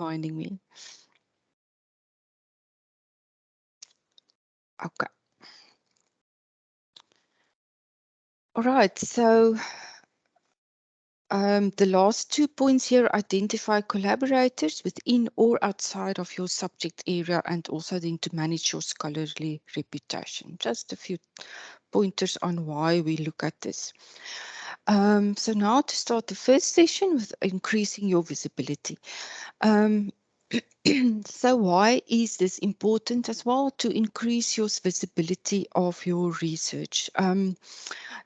reminding me. Okay. All right, so the last 2 points here identify collaborators within or outside of your subject area and also then to manage your scholarly reputation. Just a few pointers on why we look at this. So now to start the first session with increasing your visibility. So why is this important as well? To increase your visibility of your research.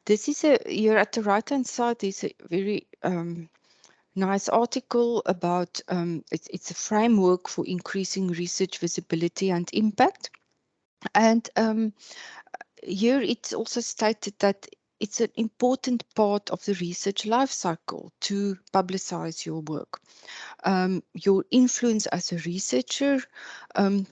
This is here at the right-hand side, there's a very nice article about, it's a framework for increasing research visibility and impact. And here it's also stated that it's an important part of the research life cycle to publicize your work. Your influence as a researcher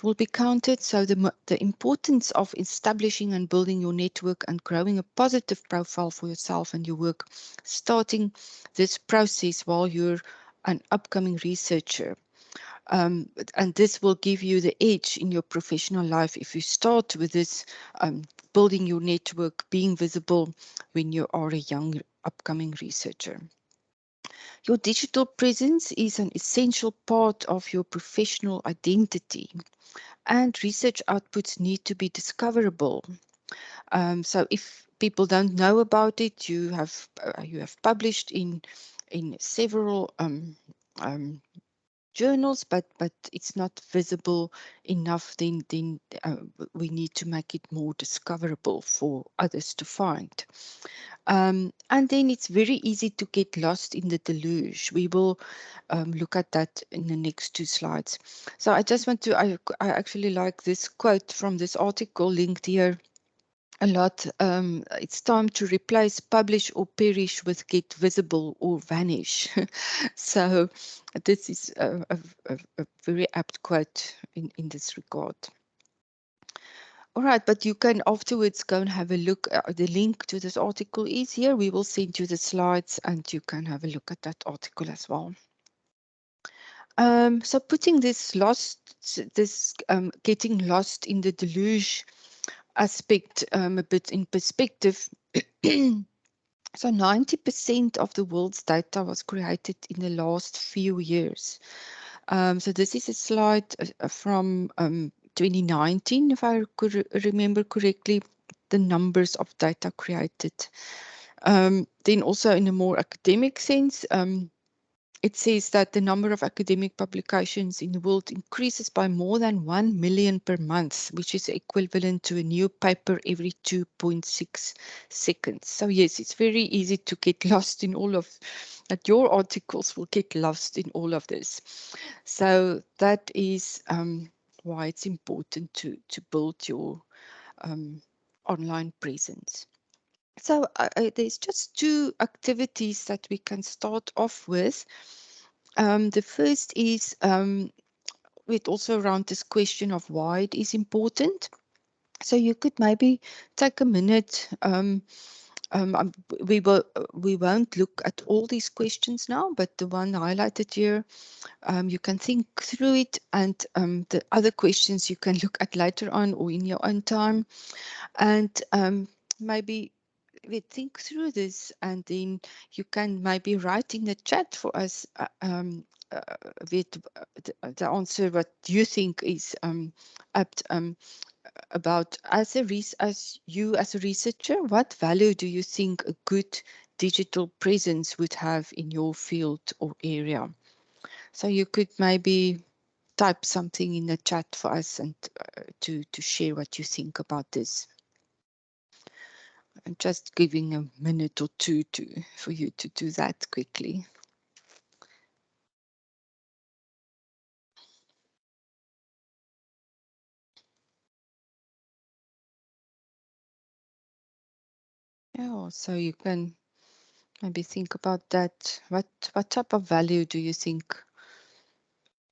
will be counted. So the importance of establishing and building your network and growing a positive profile for yourself and your work, starting this process while you're an upcoming researcher. And this will give you the edge in your professional life if you start with this, building your network, being visible when you are a young upcoming researcher. Your digital presence is an essential part of your professional identity, and research outputs need to be discoverable. So if people don't know about it, you have published in several journals, but it's not visible enough, then we need to make it more discoverable for others to find. And then it's very easy to get lost in the deluge. We will look at that in the next 2 slides. So I just want to, I actually like this quote from this article linked here a lot. It's time to replace publish or perish with get visible or vanish. So this is a very apt quote in this regard. All right, but you can afterwards go and have a look. The link to this article is here. We will send you the slides and you can have a look at that article as well. So putting this getting lost in the deluge aspect a bit in perspective. So 90% of the world's data was created in the last few years. So this is a slide from 2019, if I could remember correctly, the numbers of data created. Then also in a more academic sense, it says that the number of academic publications in the world increases by more than 1 million per month, which is equivalent to a new paper every 2.6 seconds. So yes, it's very easy to get lost in all of that. Your articles will get lost in all of this. So that is why it's important to build your online presence. So there's just 2 activities that we can start off with. The first is with also around this question of why it is important. So you could maybe take a minute. We won't look at all these questions now, but the one highlighted here, you can think through it, and the other questions you can look at later on or in your own time, and maybe we think through this, and then you can maybe write in the chat for us with the answer what you think is apt about as you as a researcher. What value do you think a good digital presence would have in your field or area? So you could maybe type something in the chat for us and to share what you think about this. I'm just giving a minute or two for you to do that quickly. Yeah, so you can maybe think about that. What type of value do you think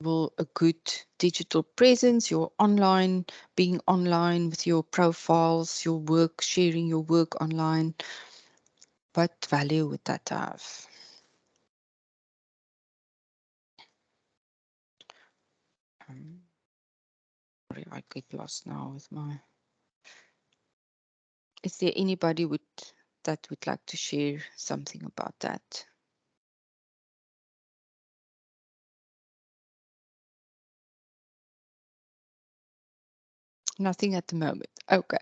will a good digital presence, your online, being online with your profiles, your work, sharing your work online, what value would that have? Sorry, I get lost now with my. Is there anybody that would like to share something about that? Nothing at the moment. Okay,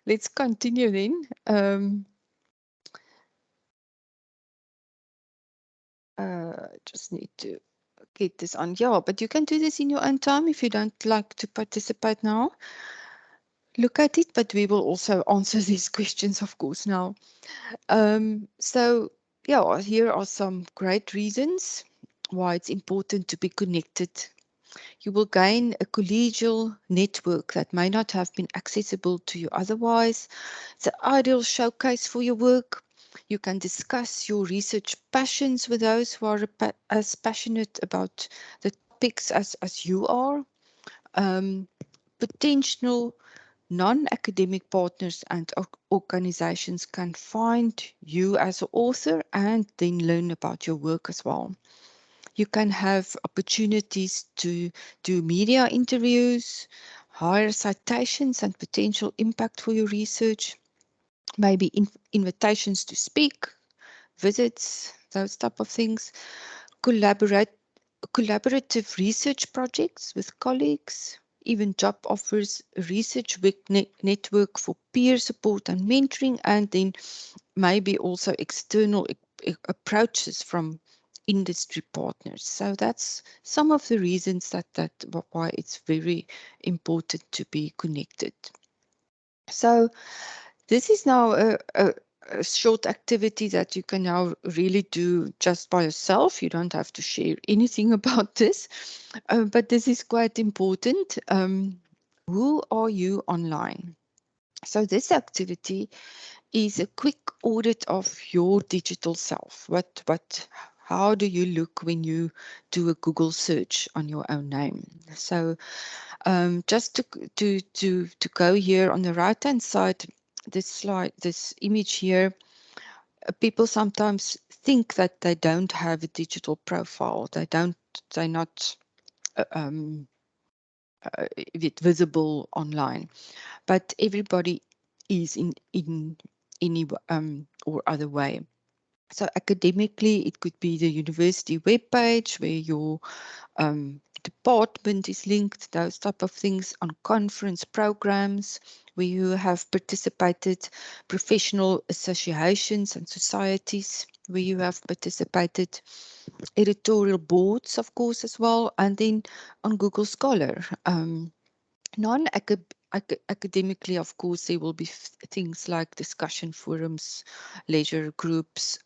let's continue then. Just need to get this on. Yeah, but you can do this in your own time if you don't like to participate now. Look at it, but we will also answer these questions, of course, now. So, yeah, here are some great reasons why it's important to be connected. You will gain a collegial network that may not have been accessible to you otherwise. It's an ideal showcase for your work. You can discuss your research passions with those who are as passionate about the topics as you are. Potential non-academic partners and organizations can find you as an author and then learn about your work as well. You can have opportunities to do media interviews, hire citations and potential impact for your research, maybe invitations to speak, visits, those type of things. Collaborative research projects with colleagues, even job offers, a research network for peer support and mentoring, and then maybe also external approaches from industry partners. So that's some of the reasons that why it's very important to be connected. So this is now a short activity that you can now really do just by yourself. You don't have to share anything about this, but this is quite important. Who are you online? So this activity is a quick audit of your digital self. How do you look when you do a Google search on your own name? So just to go here on the right hand side, this slide, this image here, people sometimes think that they don't have a digital profile. They're not visible online, but everybody is in any or other way. So academically, it could be the university webpage where your department is linked, those type of things, on conference programs where you have participated, professional associations and societies where you have participated, editorial boards, of course, as well, and then on Google Scholar. Non-academically, of course, there will be things like discussion forums, leisure groups,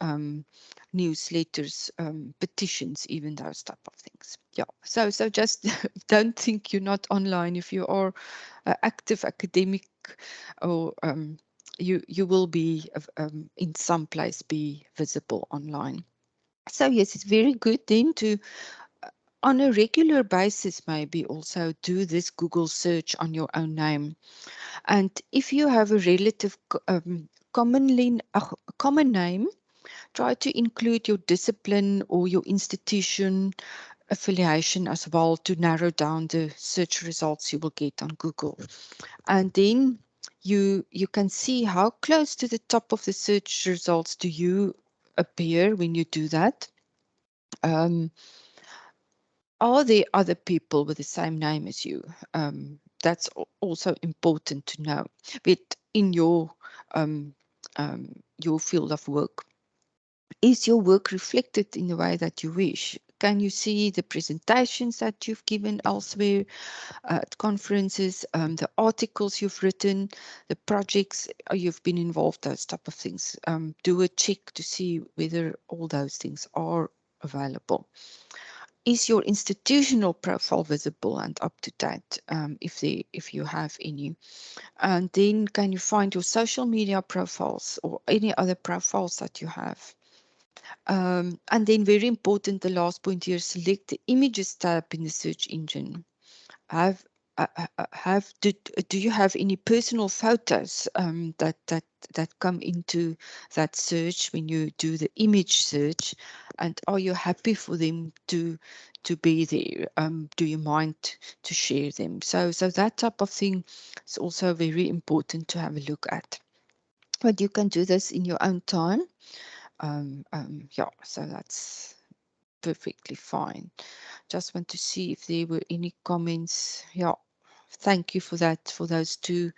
newsletters, petitions, even those type of things. Yeah. So just don't think you're not online. If you are active academic, or you will be in some place be visible online. So yes, it's very good then to on a regular basis, maybe also do this Google search on your own name. And if you have a relative common name, try to include your discipline or your institution affiliation as well to narrow down the search results you will get on Google. And then you can see how close to the top of the search results do you appear when you do that. Are there other people with the same name as you? That's also important to know. But in your field of work, is your work reflected in the way that you wish? Can you see the presentations that you've given elsewhere at conferences, the articles you've written, the projects you've been involved, those type of things? Do a check to see whether all those things are available. Is your institutional profile visible and up to date, if you have any? And then can you find your social media profiles or any other profiles that you have? And then very important, the last point here, select the images tab in the search engine. do you have any personal photos that come into that search when you do the image search, and are you happy for them to be there? Do you mind to share them? So that type of thing is also very important to have a look at. But you can do this in your own time. Yeah, so that's perfectly fine. Just want to see if there were any comments. Yeah, thank you for that, for those two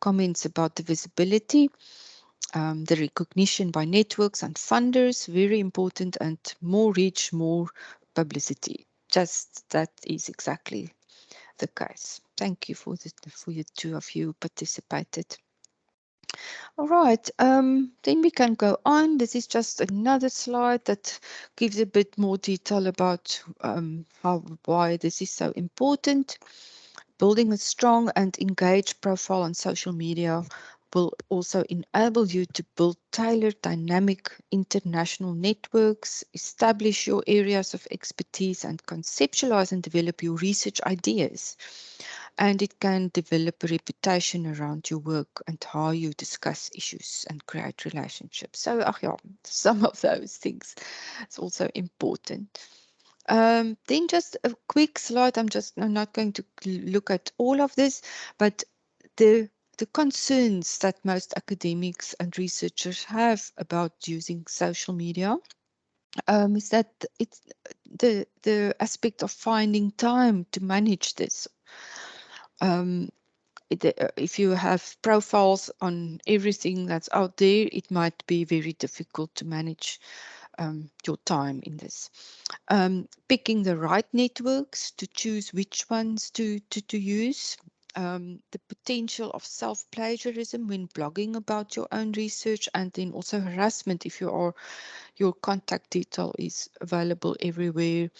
comments about the visibility, the recognition by networks and funders, very important, and more reach, more publicity. Just that is exactly the case. Thank you for the two of you participated. All right, then we can go on. This is just another slide that gives a bit more detail about why this is so important. Building a strong and engaged profile on social media will also enable you to build tailored, dynamic international networks, establish your areas of expertise, and conceptualize and develop your research ideas. And it can develop a reputation around your work and how you discuss issues and create relationships. So, yeah, some of those things is also important. Then just a quick slide. I'm not going to look at all of this, but the concerns that most academics and researchers have about using social media is that it's the aspect of finding time to manage this. If you have profiles on everything that's out there, it might be very difficult to manage your time in this. Picking the right networks to choose which ones to use. The potential of self-plagiarism when blogging about your own research, and then also harassment if your contact detail is available everywhere,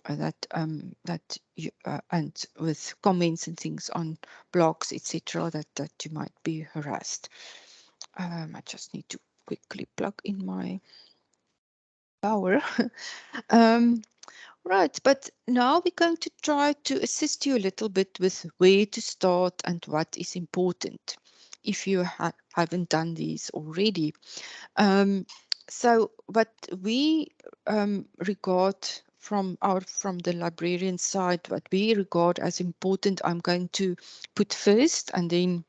that you, and with comments and things on blogs, etc., that you might be harassed. I just need to quickly plug in my power. Right, but now we're going to try to assist you a little bit with where to start and what is important if you haven't done these already. So what we regard from the librarian side, what we regard as important, I'm going to put first and then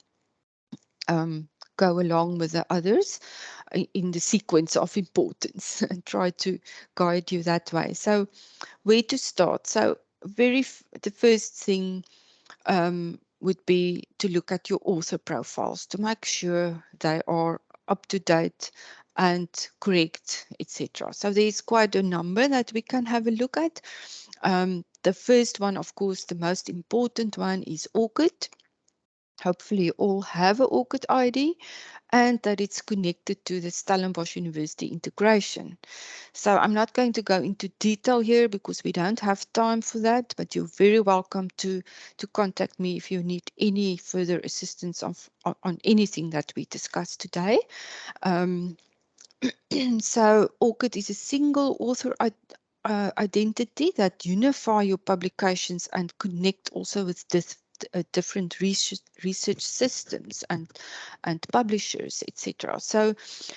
go along with the others in the sequence of importance and try to guide you that way. So where to start? So the first thing would be to look at your author profiles to make sure they are up to date and correct, etc. So there's quite a number that we can have a look at. The first one, of course, the most important one is ORCID. Hopefully you all have an ORCID ID and that it's connected to the Stellenbosch University integration. So I'm not going to go into detail here because we don't have time for that, but you're very welcome to contact me if you need any further assistance on anything that we discussed today. So ORCID is a single author identity that unify your publications and connect also with different research systems and publishers, etc. So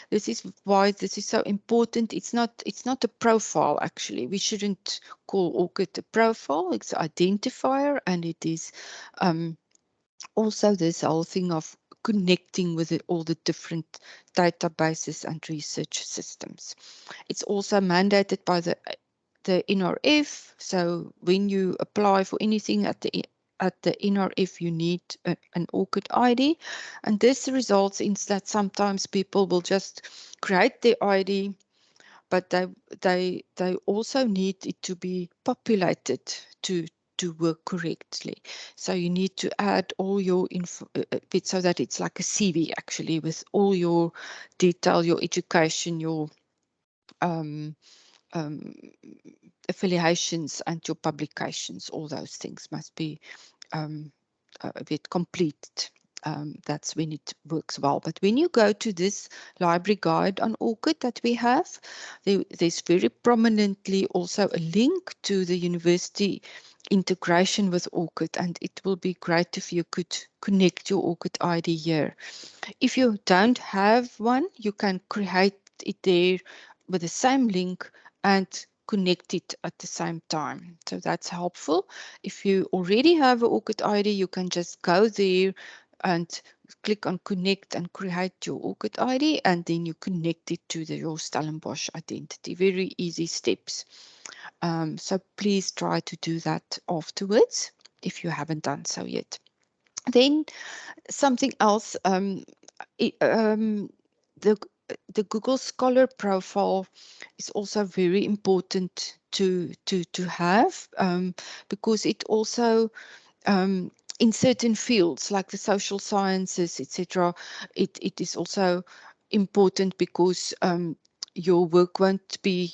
this is why this is so important. It's not a profile actually. We shouldn't call ORCID a profile. It's an identifier, and it is also this whole thing of connecting with all the different databases and research systems. It's also mandated by the NRF. So when you apply for anything at the NRF, you need an ORCID ID, and this results in that sometimes people will just create their ID, but they also need it to be populated to work correctly. So you need to add all your info so that it's like a CV actually, with all your detail, your education, your um, affiliations and your publications. All those things must be a bit complete. That's when it works well. But when you go to this library guide on ORCID that we have, there's very prominently also a link to the university integration with ORCID, and it will be great if you could connect your ORCID ID here. If you don't have one, you can create it there with the same link and connect it at the same time. So that's helpful. If you already have an ORCID ID, you can just go there and click on connect and create your ORCID ID, and then you connect it to your Stellenbosch identity. Very easy steps. So please try to do that afterwards if you haven't done so yet. Then something else, the Google Scholar profile is also very important to have, because it also in certain fields like the social sciences, etc., it is also important because your work won't be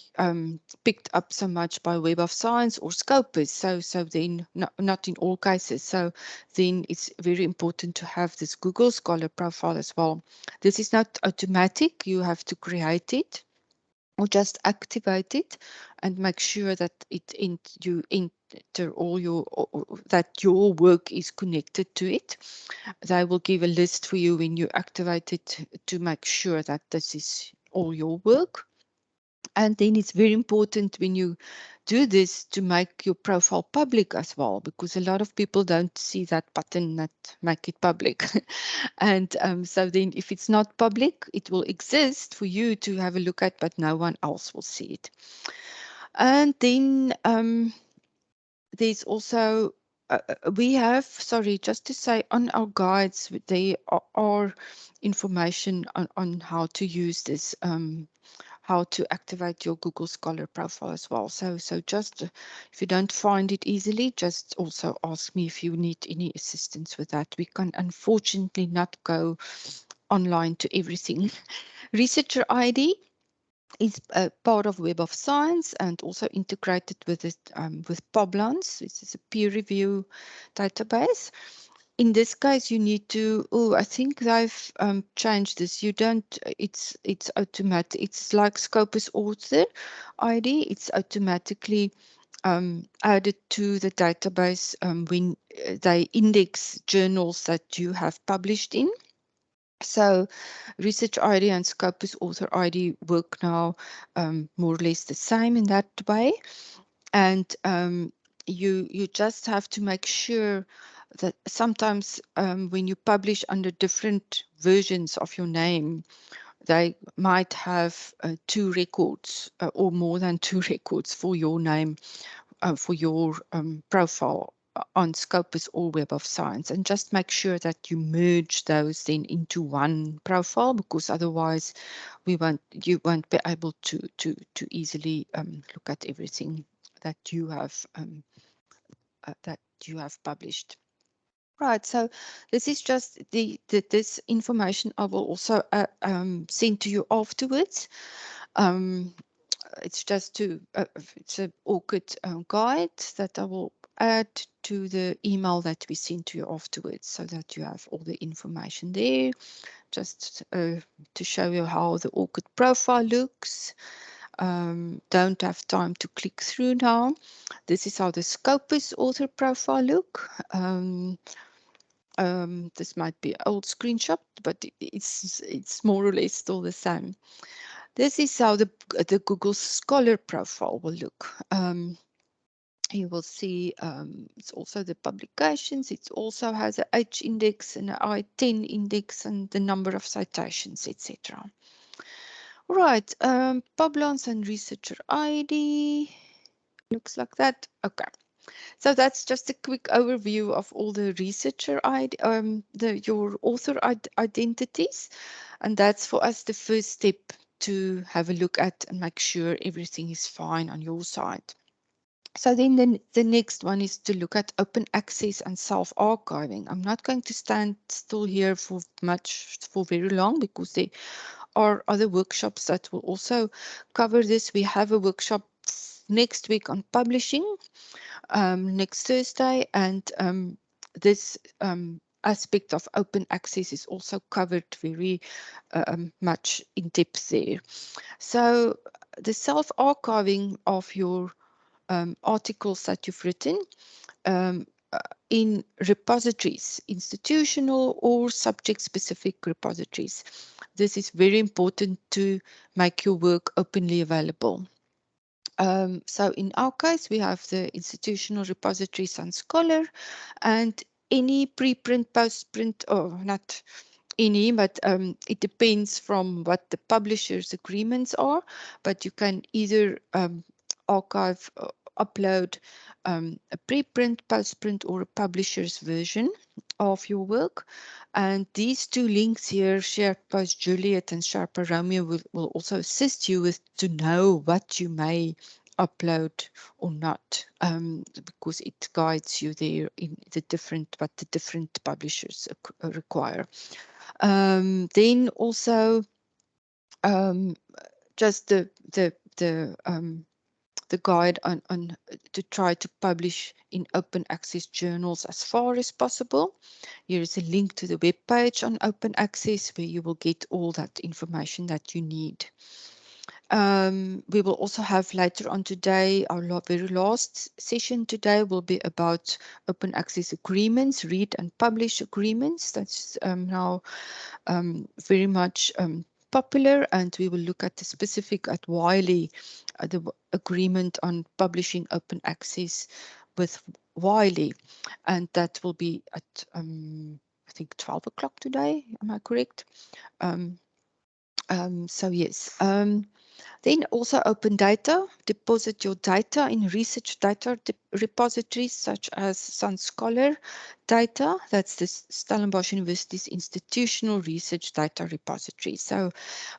picked up so much by Web of Science or Scopus. So then, not in all cases. So then it's very important to have this Google Scholar profile as well. This is not automatic. You have to create it or just activate it and make sure that you enter all your that your work is connected to it. They will give a list for you when you activate it to make sure that this is all your work. And then it's very important when you do this to make your profile public as well, because a lot of people don't see that button that make it public. And so then if it's not public, it will exist for you to have a look at, but no one else will see it. And then there's also, we have, sorry, just to say on our guides, there are information on how to use this, how to activate your Google Scholar profile as well. So just if you don't find it easily, just also ask me if you need any assistance with that. We can unfortunately not go online to everything. Researcher ID is a part of Web of Science and also integrated with it, with Poblans, which is a peer review database. In this case, you need to, I think they've changed this. You don't, it's automatic. It's like Scopus author ID. It's automatically added to the database when they index journals that you have published in. So Research ID and Scopus author ID work now more or less the same in that way. And you just have to make sure that sometimes when you publish under different versions of your name, they might have two records or more than two records for your name, for your profile on Scopus or Web of Science, and just make sure that you merge those then into one profile, because otherwise you won't be able to easily look at everything that you have published. Right, so this is just this information I will also send to you afterwards. It's just it's an ORCID guide that I will add to the email that we send to you afterwards, so that you have all the information there. Just to show you how the ORCID profile looks. Don't have time to click through now. This is how the Scopus author profile look. This might be an old screenshot, but it's more or less still the same. This is how the Google Scholar profile will look. You will see it's also the publications. It also has an H index and an I10 index and the number of citations, etc. Right, Poblans and Researcher ID looks like that. Okay. So that's just a quick overview of all the researcher ID, your author identities, and that's for us the first step to have a look at and make sure everything is fine on your side. So then the next one is to look at open access and self-archiving. I'm not going to stand still here for very long, because there are other workshops that will also cover this. We have a workshop next week on publishing, next Thursday, and this aspect of open access is also covered very much in depth there. So the self-archiving of your articles that you've written in repositories, institutional or subject-specific repositories. This is very important to make your work openly available. So in our case, we have the institutional repository Sun Scholar, and any preprint, postprint, or not any, but it depends from what the publisher's agreements are, but you can either archive, upload a preprint, postprint, or a publisher's version of your work. And these two links here, SharePost Juliet and Sharper Romeo, will also assist you with to know what you may upload or not, because it guides you there in the different, what the different publishers require. Then also just the guide on to try to publish in open access journals as far as possible. Here is a link to the web page on open access where you will get all that information that you need. We will also have later on today, our very last session today will be about open access agreements, read and publish agreements. That's now very much popular, and we will look at the specific at Wiley, the agreement on publishing open access with Wiley, and that will be at I think 12 o'clock today. Am I correct? So yes. Then also open data, deposit your data in research data repositories such as Sun Scholar data. That's the Stellenbosch University's institutional research data repository. So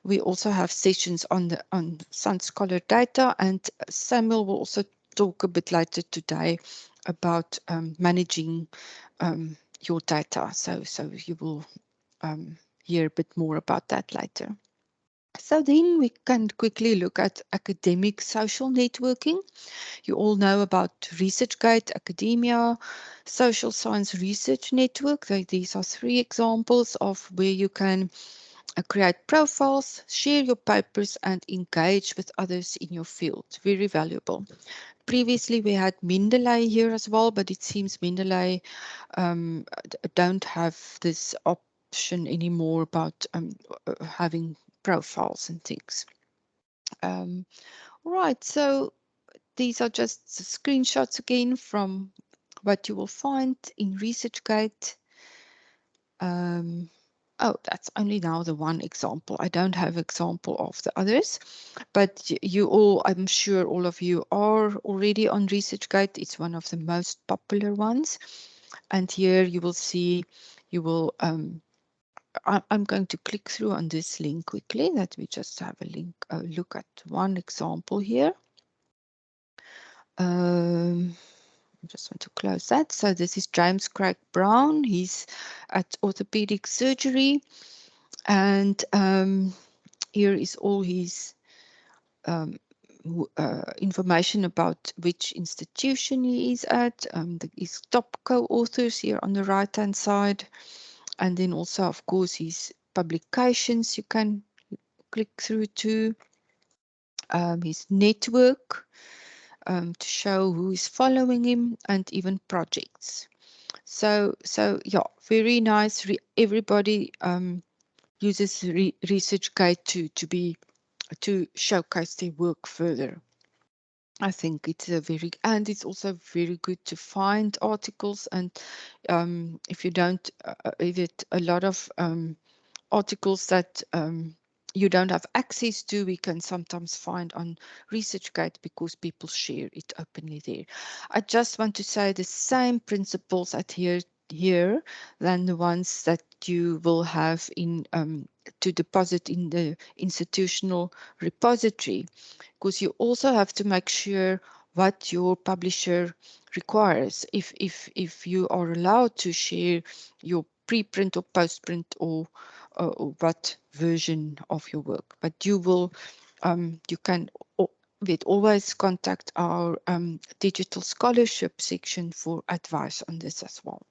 we also have sessions on Sun Scholar data, and Samuel will also talk a bit later today about managing your data. So you will hear a bit more about that later. So then we can quickly look at academic social networking. You all know about ResearchGate, Academia, Social Science Research Network. These are three examples of where you can create profiles, share your papers, and engage with others in your field. Very valuable. Previously, we had Mendeley here as well, but it seems Mendeley don't have this option anymore about having profiles and things. Right, so these are just screenshots again from what you will find in ResearchGate. Oh, that's only now the one example. I don't have example of the others, but you all, I'm sure all of you are already on ResearchGate. It's one of the most popular ones. And here you will see, you will I'm going to click through on this link quickly, that we just have a look at one example here. I just want to close that. So this is James Craig Brown. He's at orthopedic surgery, and here is all his information about which institution he is at, his top co-authors here on the right-hand side. And then also, of course, his publications you can click through to, his network to show who is following him, and even projects. So yeah, very nice. Everybody uses ResearchGate to showcase their work further. I think it's and it's also very good to find articles, and if you don't, a lot of articles that you don't have access to, we can sometimes find on ResearchGate because people share it openly there. I just want to say the same principles adhere here than the ones that you will have in to deposit in the institutional repository, because you also have to make sure what your publisher requires. If you are allowed to share your preprint or postprint or what version of your work, but you will you can always contact our digital scholarship section for advice on this as well.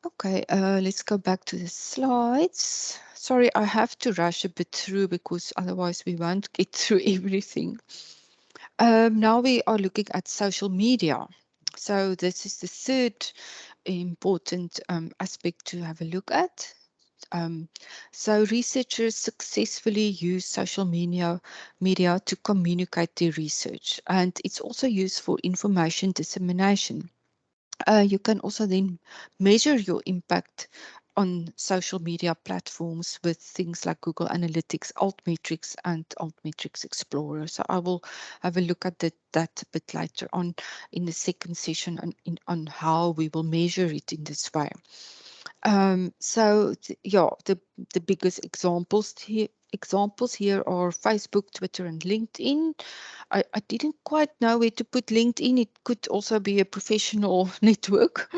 Okay, let's go back to the slides. Sorry, I have to rush a bit through because otherwise we won't get through everything. Now we are looking at social media. So this is the third important aspect to have a look at. So researchers successfully use social media to communicate their research, and it's also used for information dissemination. You can also then measure your impact on social media platforms with things like Google Analytics, altmetrics, and altmetrics Explorer. So I will have a look at that a bit later on in the second session on how we will measure it in this way. So yeah, the biggest examples here are Facebook, Twitter, and LinkedIn. I didn't quite know where to put LinkedIn. It could also be a professional network.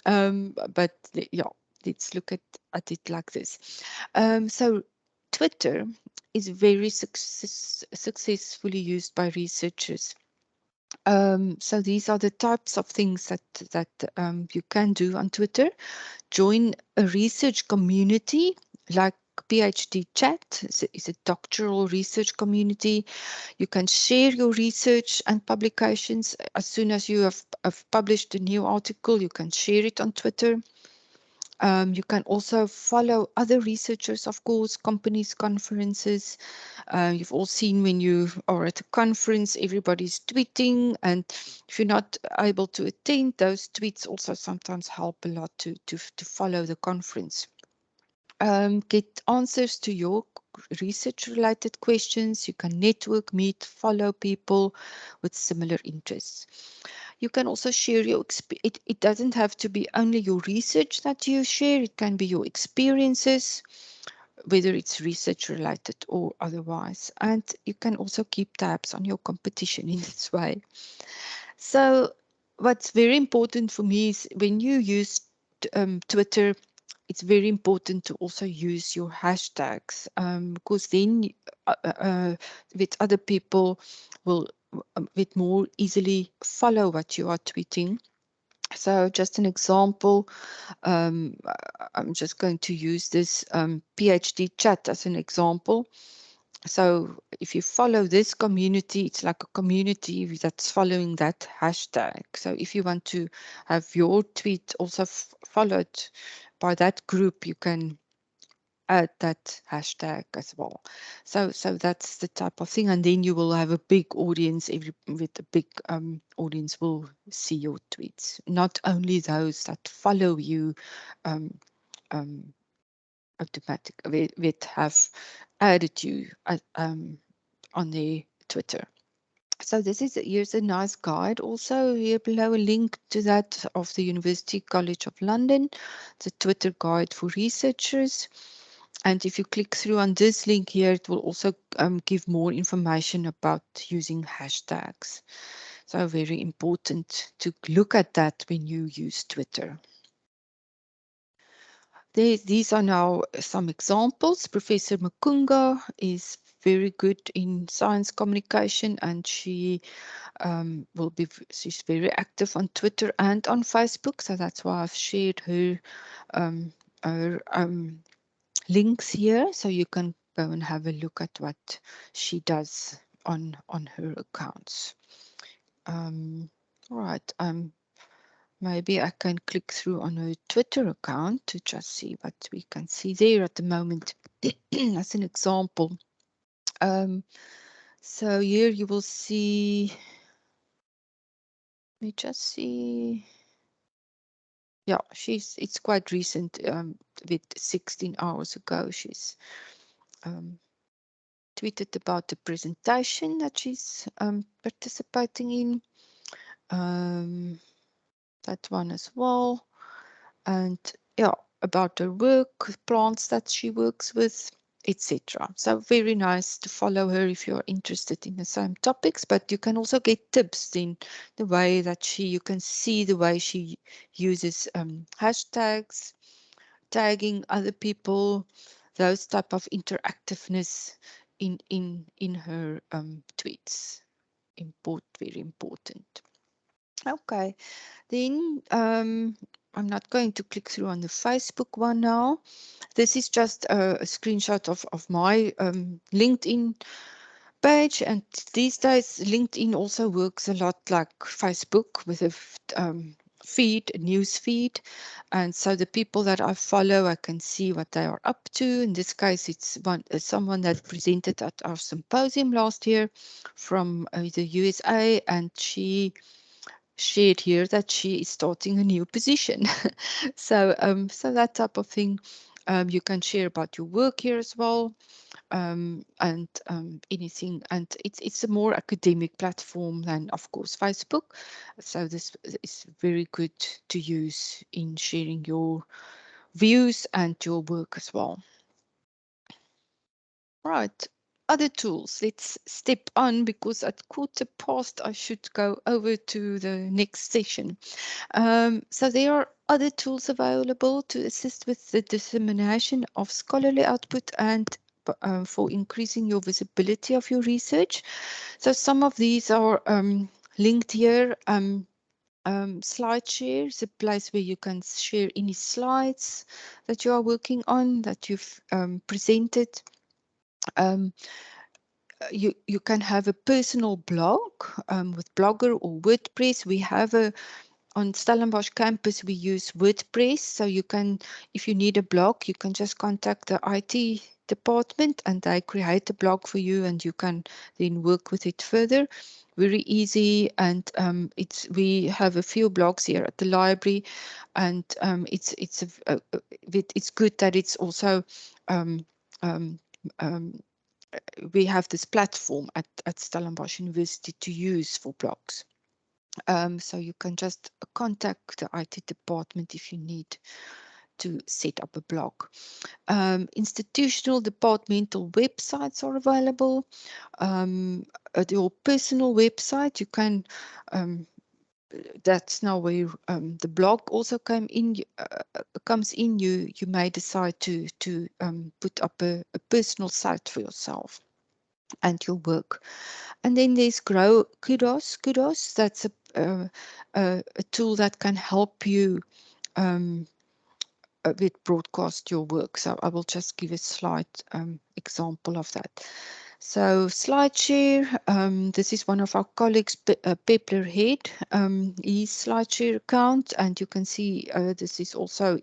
But yeah, let's look at it like this. So Twitter is very successfully used by researchers. So these are the types of things that you can do on Twitter. Join a research community like PhD Chat is a doctoral research community. You can share your research and publications. As soon as you have published a new article, you can share it on Twitter. You can also follow other researchers, of course, companies, conferences. You've all seen when you are at a conference, everybody's tweeting, and if you're not able to attend, those tweets also sometimes help a lot to follow the conference. Get answers to your research-related questions. You can network, meet, follow people with similar interests. You can also share your it doesn't have to be only your research that you share. It can be your experiences, whether it's research related or otherwise. And you can also keep tabs on your competition in this way. So what's very important for me is when you use Twitter, it's very important to also use your hashtags, because then with other people will bit more easily follow what you are tweeting. So just an example, I'm just going to use this PhD chat as an example. So if you follow this community, it's like a community that's following that hashtag. So if you want to have your tweet also followed by that group, you can add that hashtag as well. So that's the type of thing, and then you will have a big audience. With a big audience will see your tweets, not only those that follow you um, um, automatic with have added you on their Twitter. So here's a nice guide also here below, a link to that of the University College of London, the Twitter guide for researchers. And if you click through on this link here, it will also give more information about using hashtags. So very important to look at that when you use Twitter. These are now some examples. Professor Makunga is very good in science communication, and she's very active on Twitter and on Facebook. So that's why I've shared her links here, so you can go and have a look at what she does on her accounts. All right. Maybe I can click through on her Twitter account to just see what we can see there at the moment as an example. So here you will see, let me just see. Yeah, it's quite recent, with 16 hours ago, she's tweeted about the presentation that she's participating in. That one as well. And yeah, about her work, plants that she works with, etc. So very nice to follow her if you're interested in the same topics, but you can also get tips in the way that you can see the way she uses hashtags, tagging other people, those type of interactiveness in her tweets. Very important. Okay, then I'm not going to click through on the Facebook one now. This is just a screenshot of my LinkedIn page. And these days, LinkedIn also works a lot like Facebook with a feed, a news feed. And so the people that I follow, I can see what they are up to. In this case, it's someone that presented at our symposium last year from the USA, and she shared here that she is starting a new position. So that type of thing. You can share about your work here as well, and anything. And it's a more academic platform than, of course, Facebook. So this is very good to use in sharing your views and your work as well. Right. Other tools. Let's step on, because at 1:15 I should go over to the next session. So there are other tools available to assist with the dissemination of scholarly output and for increasing your visibility of your research. So some of these are linked here. Slideshare is a place where you can share any slides that you are working on, that you've presented. Um, you can have a personal blog with Blogger or WordPress. We have on Stellenbosch campus, we use WordPress. So you can, if you need a blog, you can just contact the IT department and they create a blog for you, and you can then work with it further. Very easy. And we have a few blogs here at the library, and it's good that it's also um, um, um, we have this platform at Stellenbosch University to use for blogs. So you can just contact the IT department if you need to set up a blog. Institutional departmental websites are available. At your personal website, you can, that's now where the blog also comes in. You may decide to put up a personal site for yourself and your work. And then there's Keros. Keros, that's a tool that can help you with broadcast your work. So I will just give a slide example of that. So Slideshare, this is one of our colleagues, Pepler Head, his Slideshare account, and you can see this is also,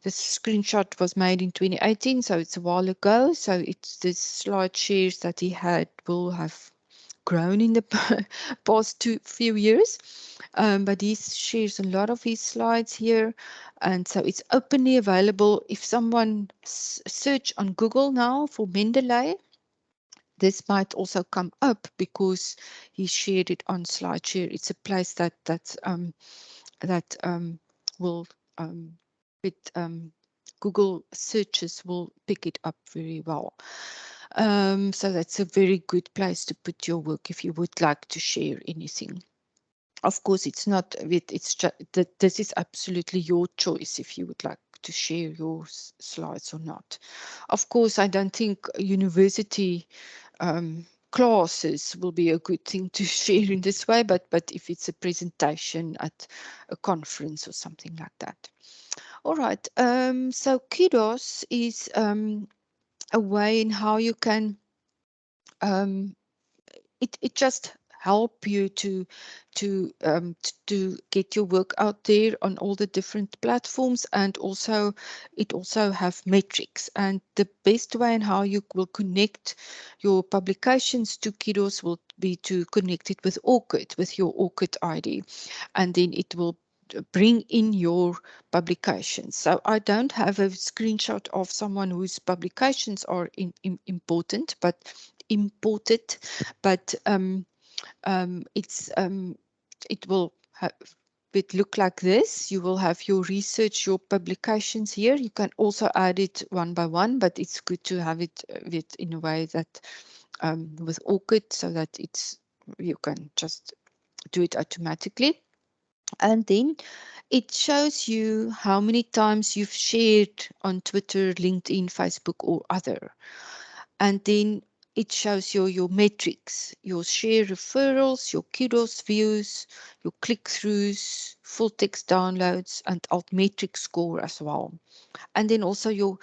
this screenshot was made in 2018, so it's a while ago. So it's the slide shares that he had will have grown in the past few years. But he shares a lot of his slides here. And so it's openly available. If someone search on Google now for Mendeley, this might also come up because he shared it on SlideShare. It's a place that will with Google searches will pick it up very well. So that's a very good place to put your work if you would like to share anything. Of course, it's not it's just that this is absolutely your choice if you would like to share your slides or not. Of course, I don't think university classes will be a good thing to share in this way, but if it's a presentation at a conference or something like that. All right. So Keros is a way in how you can it just help you to get your work out there on all the different platforms, and also it also have metrics. And the best way and how you will connect your publications to Keros will be to connect it with ORCID, with your ORCID ID, and then it will bring in your publications. So I don't have a screenshot of someone whose publications are important, but imported, but it will look like this. You will have your research, your publications here. You can also add it one by one, but it's good to have it in a way that with ORCID, so that you can just do it automatically. And then it shows you how many times you've shared on Twitter, LinkedIn, Facebook, or other. And then it shows you your metrics, your share referrals, your Keros views, your click-throughs, full text downloads, and altmetrics score as well. And then also your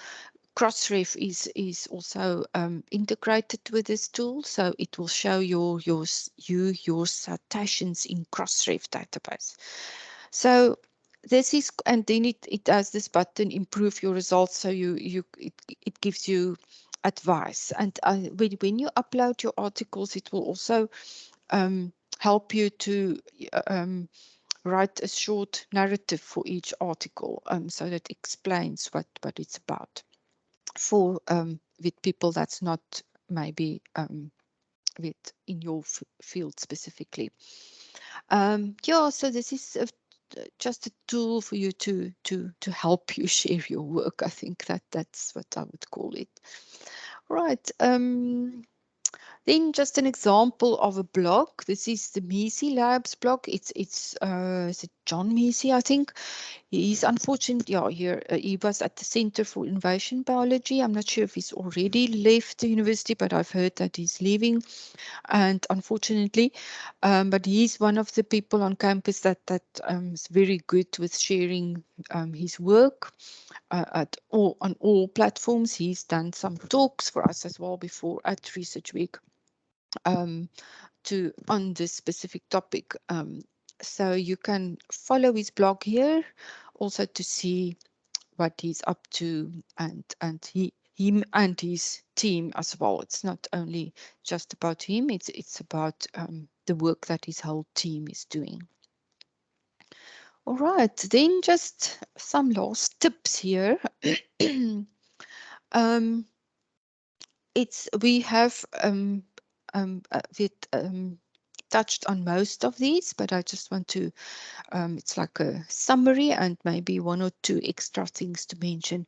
Crossref is also integrated with this tool, so it will show your citations in Crossref database. So this is, and then it has this button, improve your results, so it gives you advice. And when you upload your articles, it will also help you to write a short narrative for each article, so that explains what it's about for with people that's not maybe with in your field specifically. Yeah, so this is just a tool for you to help you share your work. I think that's what I would call it. Right. Then just an example of a blog. This is the Measy Labs blog. It's is it John Measy, I think. He's unfortunately, yeah, here he was at the Center for Innovation Biology. I'm not sure if he's already left the university, but I've heard that he's leaving. And unfortunately, but he's one of the people on campus that is very good with sharing his work on all platforms. He's done some talks for us as well before at Research Week on this specific topic. So you can follow his blog here also to see what he's up to, and him and his team as well. It's not only just about him, it's about the work that his whole team is doing. All right, then just some last tips here. We have touched on most of these, but I just want to, it's like a summary and maybe one or two extra things to mention.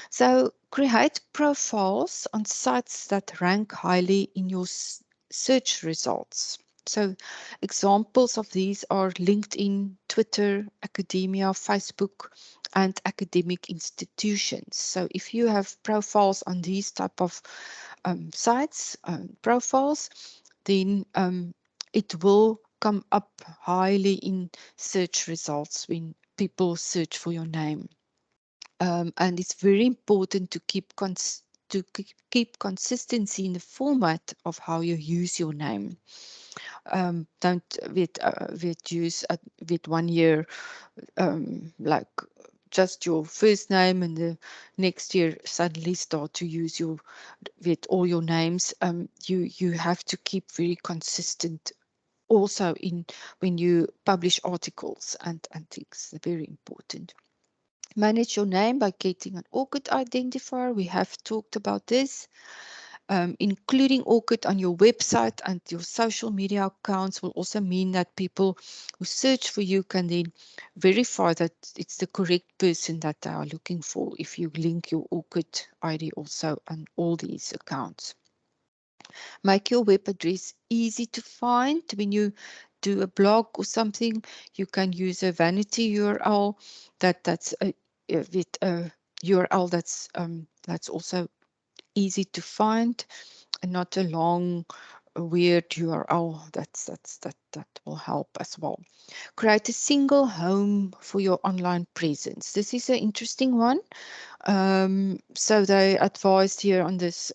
So create profiles on sites that rank highly in your search results. So examples of these are LinkedIn, Twitter, Academia, Facebook, and academic institutions. So if you have profiles on these type of sites, profiles, then it will come up highly in search results when people search for your name. And it's very important to keep consistency in the format of how you use your name. Don't use with 1 year like just your first name, and the next year suddenly start to use your with all your names. You have to keep very consistent also in when you publish articles and things. Very important. Manage your name by getting an ORCID identifier. We have talked about this. Including ORCID on your website and your social media accounts will also mean that people who search for you can then verify that it's the correct person that they are looking for if you link your ORCID ID also on all these accounts. Make your web address easy to find. When you do a blog or something, you can use a vanity URL that's with a URL that's also easy to find, and not a long weird URL. That will help as well. Create a single home for your online presence. This is an interesting one. So they advised here on this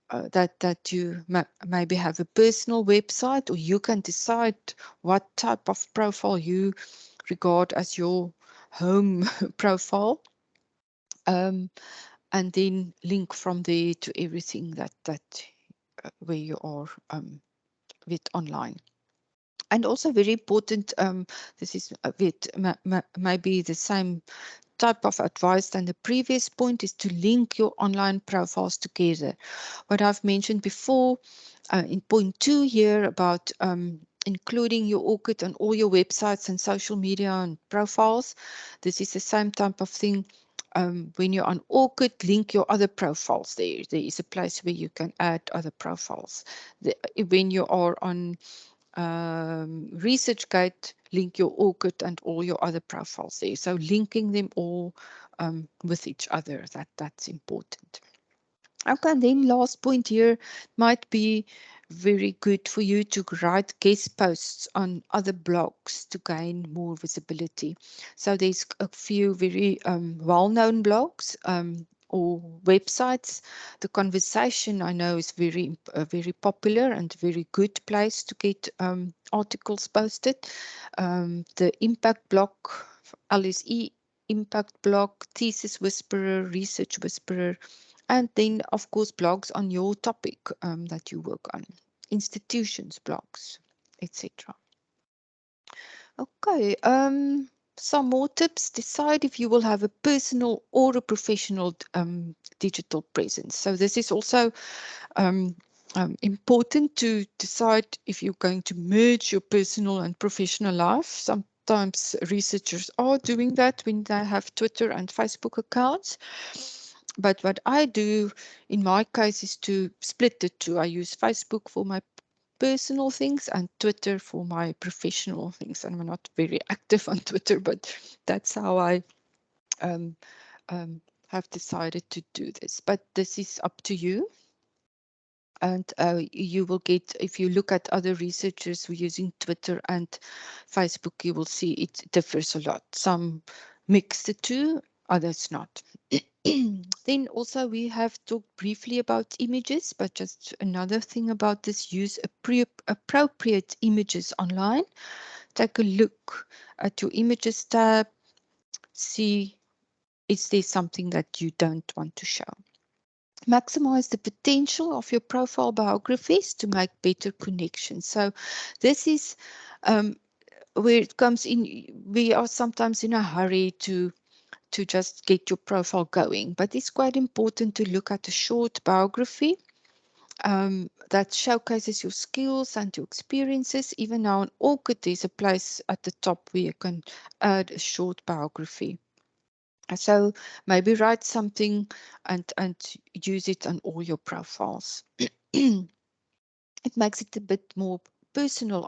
that you maybe have a personal website, or you can decide what type of profile you regard as your home profile, and then link from there to everything that where you are with online. And also very important, this is a bit maybe the same type of advice than the previous point, is to link your online profiles together. What I've mentioned before in point 2 here about including your ORCID on all your websites and social media and profiles. This is the same type of thing. When you're on ORCID, link your other profiles there. There is a place where you can add other profiles. When you are on ResearchGate, link your ORCID and all your other profiles there. So linking them all with each other, that's important. Okay, and then last point here might be very good for you to write guest posts on other blogs to gain more visibility. So there's a few very well-known blogs or websites. The conversation, I know, is very popular and very good place to get articles posted. The impact blog, LSE impact blog, thesis whisperer, research whisperer, and then of course blogs on your topic that you work on, institutions blogs, etc. Okay, some more tips. Decide if you will have a personal or a professional digital presence. So this is also important to decide if you're going to merge your personal and professional life. Sometimes researchers are doing that when they have Twitter and Facebook accounts. But what I do in my case is to split the two. I use Facebook for my personal things and Twitter for my professional things. And I'm not very active on Twitter, but that's how I um, have decided to do this. But this is up to you. And you will get, if you look at other researchers who are using Twitter and Facebook, you will see it differs a lot. Some mix the two, others not. Then also we have talked briefly about images, but just another thing about this, use appropriate images online. Take a look at your images tab, see is there something that you don't want to show. Maximize the potential of your profile biographies to make better connections. So this is where it comes in. We are sometimes in a hurry to just get your profile going, but it's quite important to look at a short biography that showcases your skills and your experiences. Even now on ORCID, there's a place at the top where you can add a short biography. So maybe write something and use it on all your profiles. It makes it a bit more personal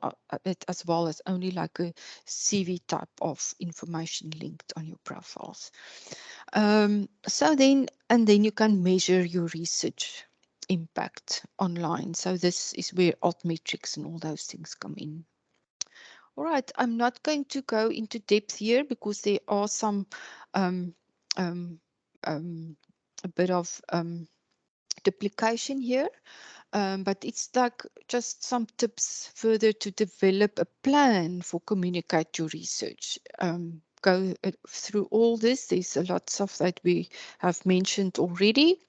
as well as only like a CV type of information linked on your profiles. So then you can measure your research impact online. So this is where altmetrics and all those things come in. All right, I'm not going to go into depth here because there are some um, um, a bit of duplication here. But it's like just some tips further to develop a plan for communicate your research. Go through all this. There's a lots of that we have mentioned already.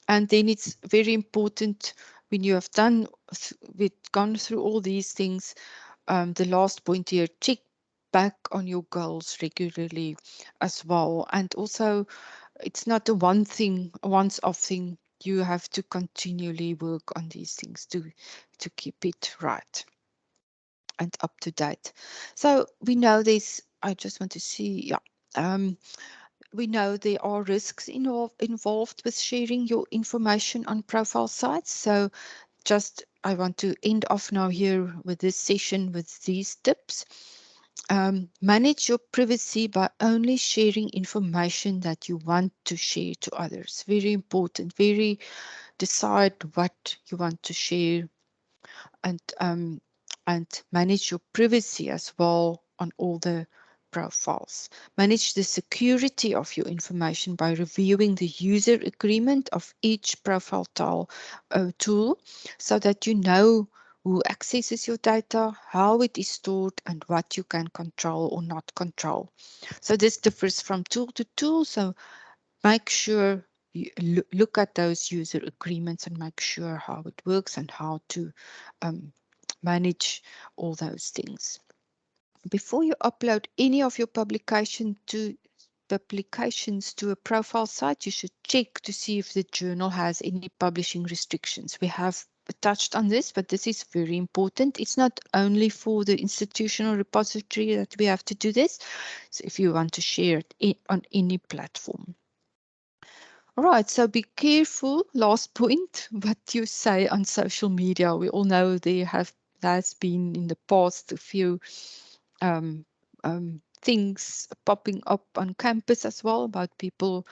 And then it's very important when you have done, we've gone through all these things. The last point here, check back on your goals regularly as well. And also, it's not a once-off thing. You have to continually work on these things to keep it right and up to date. So we know this. I just want to see, yeah. We know there are risks involved with sharing your information on profile sites. So just I want to end off now here with this session with these tips. Manage your privacy by only sharing information that you want to share to others. Very important. Very decide what you want to share, and manage your privacy as well on all the profiles. Manage the security of your information by reviewing the user agreement of each profile tool so that you know who accesses your data, how it is stored, and what you can control or not control. So this differs from tool to tool. So make sure you look at those user agreements and make sure how it works and how to manage all those things. Before you upload any of your publications to a profile site, you should check to see if the journal has any publishing restrictions. We have touched on this, but this is very important. It's not only for the institutional repository that we have to do this. So if you want to share it on any platform. All right, so be careful, last point, what you say on social media. We all know there's been in the past a few things popping up on campus as well about people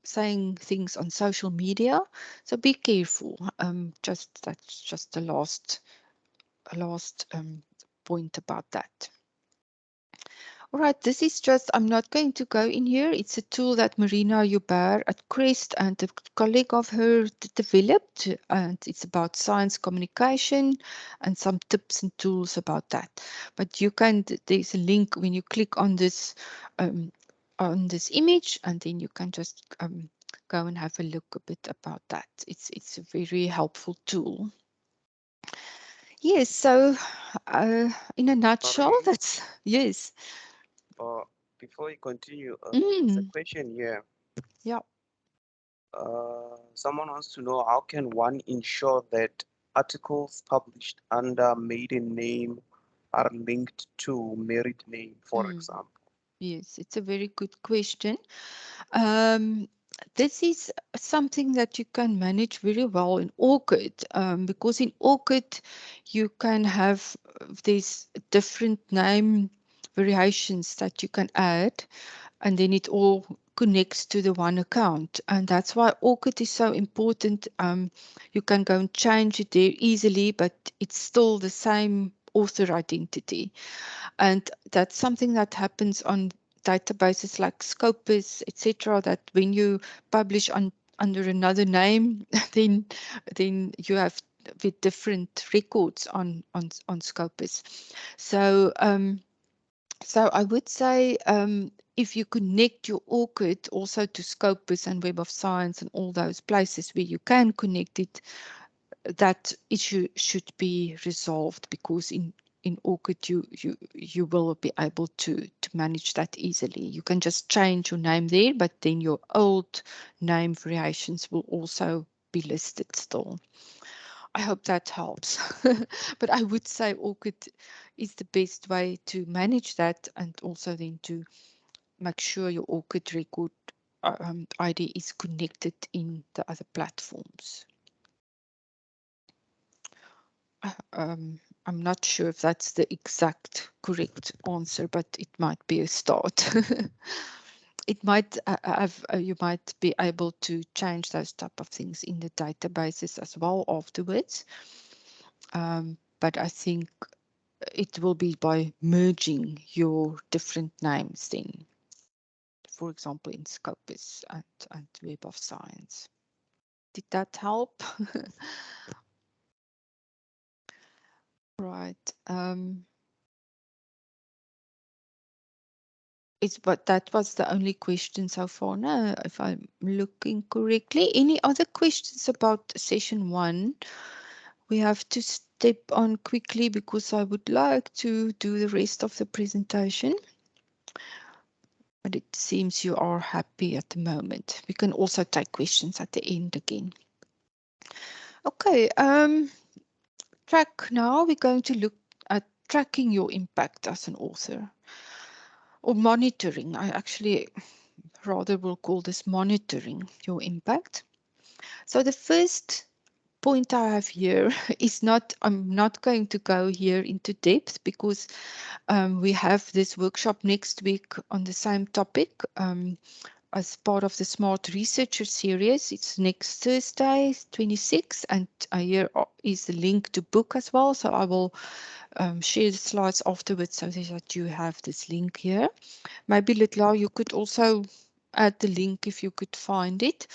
saying things on social media. So be careful. That's just the last point about that. All right, this is just, I'm not going to go in here. It's a tool that Marina Joubert at Crest and a colleague of her developed, and it's about science communication and some tips and tools about that. But you can, there's a link when you click um, on this image, and then you can just go and have a look a bit about that. It's a very helpful tool. Yes, so in a nutshell, Sorry, that's, yes. before you continue, there's a Mm, question here. yeah. Someone wants to know, how can one ensure that articles published under maiden name are linked to married name, for Mm. example? Yes, it's a very good question. Um, this is something that you can manage very well in Orchid, because in Orchid you can have these different name variations that you can add, and then it all connects to the one account. And that's why Orchid is so important. You can go and change it there easily, but it's still the same author identity. And that's something that happens on databases like Scopus, etc., that when you publish under another name, then you have with different records on Scopus. So so I would say if you connect your ORCID also to Scopus and Web of Science and all those places where you can connect it, that issue should be resolved, because in ORCID you will be able to manage that easily. You can just change your name there, but then your old name variations will also be listed still. I hope that helps. But I would say ORCID is the best way to manage that, and also then to make sure your ORCID record ID is connected in the other platforms. I'm not sure if that's the exact correct answer, but it might be a start. It might have, you might be able to change those type of things in the databases as well afterwards. But I think it will be by merging your different names then, for example, in Scopus and Web of Science. Did that help? Right. But that was the only question so far. No, if I'm looking correctly. Any other questions about session 1? We have to step on quickly because I would like to do the rest of the presentation. But it seems you are happy at the moment. We can also take questions at the end again. Okay, track now. We're going to look at tracking your impact as an author, or monitoring. I actually rather will call this monitoring your impact. So the first point I have here is not, I'm not going to go here into depth because we have this workshop next week on the same topic. As part of the Smart Researcher series. It's next Thursday, 26, and here is the link to book as well. So I will share the slides afterwards so that you have this link here. Maybe Litla, you could also add the link if you could find it.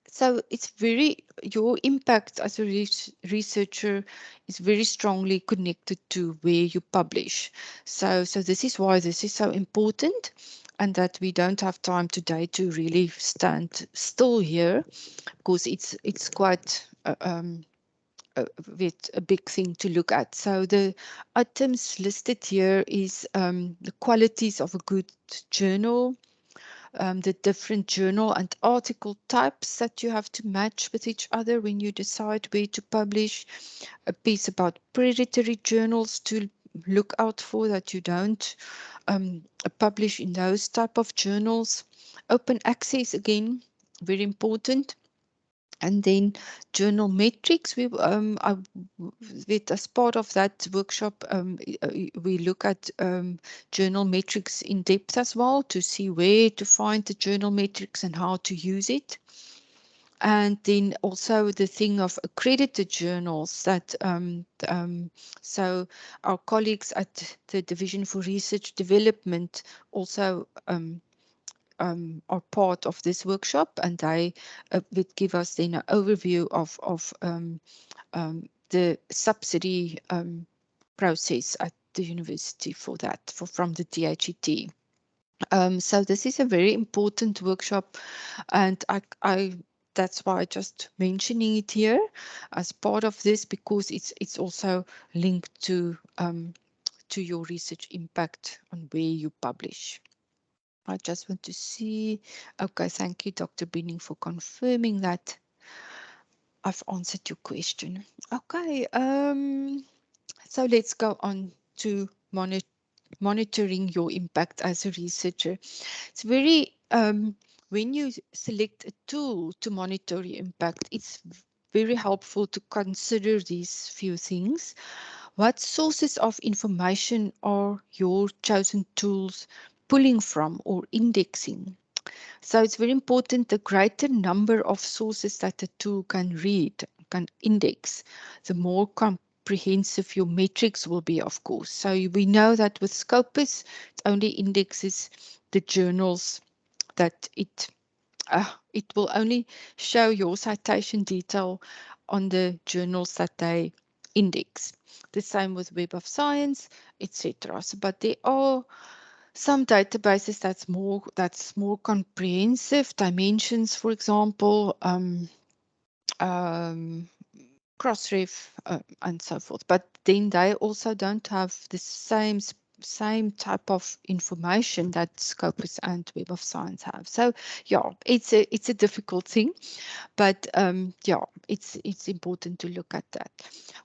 So it's your impact as a researcher is very strongly connected to where you publish. So this is why this is so important, and that we don't have time today to really stand still here, because it's quite with a big thing to look at. So the items listed here is the qualities of a good journal, the different journal and article types that you have to match with each other when you decide where to publish, a piece about predatory journals to look out for, that you don't publish in those type of journals. Open access, again, very important. And then journal metrics, with as part of that workshop, we look at journal metrics in depth as well, to see where to find the journal metrics and how to use it. And then also the thing of accredited journals that so our colleagues at the Division for Research Development also are part of this workshop, and they would give us then an overview of the subsidy process at the university for that, from the DHET. So this is a very important workshop, and that's why I just mentioning it here as part of this, because it's also linked to your research impact on where you publish. I just want to see. Okay, thank you, Dr. Binning, for confirming that I've answered your question. Okay, so let's go on to monitoring your impact as a researcher. It's very, when you select a tool to monitor your impact, it's very helpful to consider these few things. What sources of information are your chosen tools pulling from or indexing? So it's very important, the greater number of sources that the tool can read, can index, the more comprehensive your metrics will be, of course. So we know that with Scopus, it only indexes the journals that it will only show your citation detail on the journals that they index. The same with Web of Science, etc. So, but there are some databases that's more comprehensive. Dimensions, for example, um, Crossref, and so forth. But then they also don't have the same type of information that Scopus and Web of Science have. So yeah, it's a difficult thing, but yeah, it's important to look at that.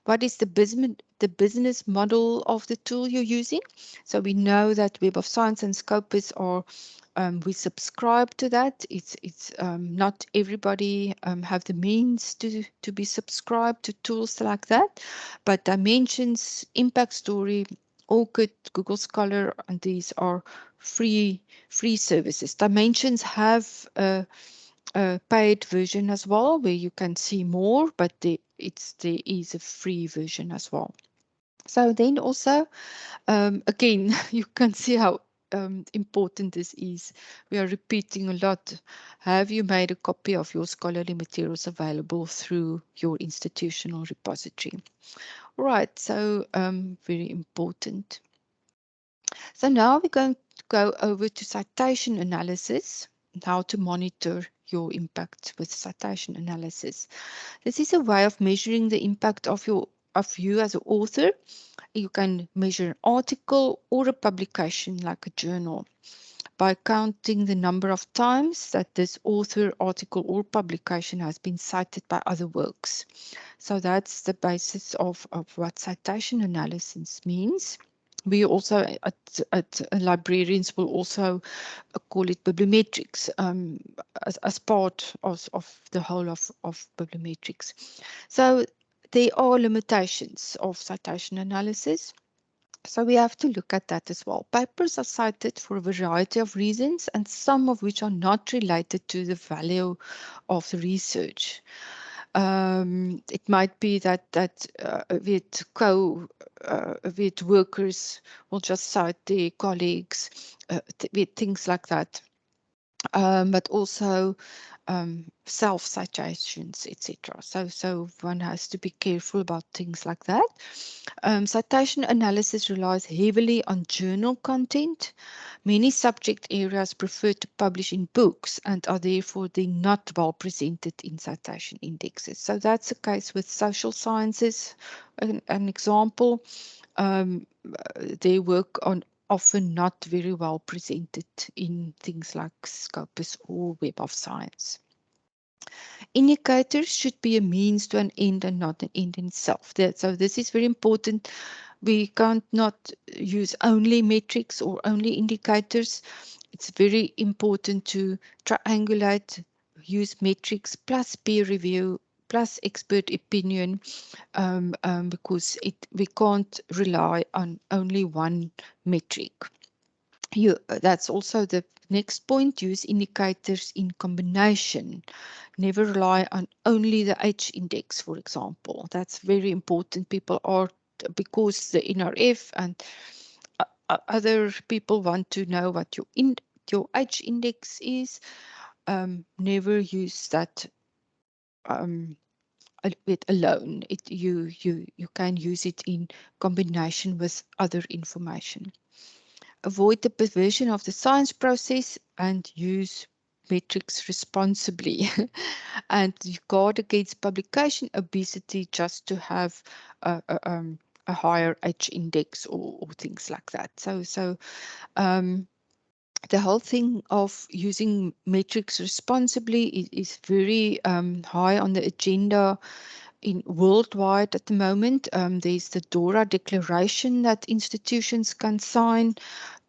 What is the business model of the tool you're using? So we know that Web of Science and Scopus are we subscribe to that. It's not everybody have the means to be subscribed to tools like that, but Dimensions, Impact Story, ORCID, Google Scholar, and these are free services. Dimensions have a paid version as well, where you can see more, but there is a free version as well. So then also, again, you can see how important this is. We are repeating a lot. Have you made a copy of your scholarly materials available through your institutional repository? Right, so very important. So now we're going to go over to citation analysis, and how to monitor your impact with citation analysis. This is a way of measuring the impact of you as an author. You can measure an article or a publication like a journal by counting the number of times that this author, article, or publication has been cited by other works. So that's the basis of what citation analysis means. We also, at librarians, will also call it bibliometrics as part of the whole of bibliometrics. So there are limitations of citation analysis. So we have to look at that as well. Papers are cited for a variety of reasons, and some of which are not related to the value of the research. It might be that with workers will just cite their colleagues, with things like that. But also self-citations, etc. So one has to be careful about things like that. Citation analysis relies heavily on journal content. Many subject areas prefer to publish in books and are therefore not well presented in citation indexes. So that's the case with social sciences. An example, their work on often not very well presented in things like Scopus or Web of Science. Indicators should be a means to an end and not an end in itself. So this is very important. We can't not use only metrics or only indicators. It's very important to triangulate, use metrics plus peer review plus expert opinion, because we can't rely on only one metric. That's also the next point. Use indicators in combination. Never rely on only the H index, for example. That's very important. People are, because the NRF and other people want to know what your H index is. Never use that it alone. You can use it in combination with other information. Avoid the perversion of the science process and use metrics responsibly. And you guard against publication obesity just to have a higher H index or things like that. So the whole thing of using metrics responsibly is very high on the agenda in worldwide at the moment. There's the DORA declaration that institutions can sign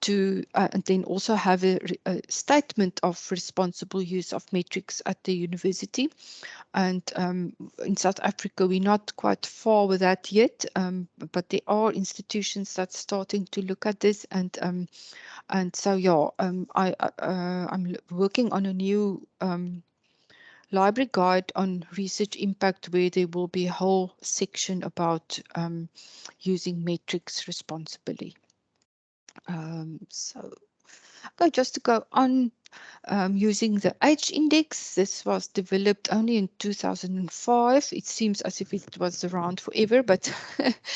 to, and then also have a statement of responsible use of metrics at the university. And in South Africa, we're not quite far with that yet, but there are institutions that's starting to look at this. And so, yeah, I'm working on a new library guide on research impact, where there will be a whole section about using metrics responsibly. So, okay, just to go on, using the H index. This was developed only in 2005. It seems as if it was around forever, but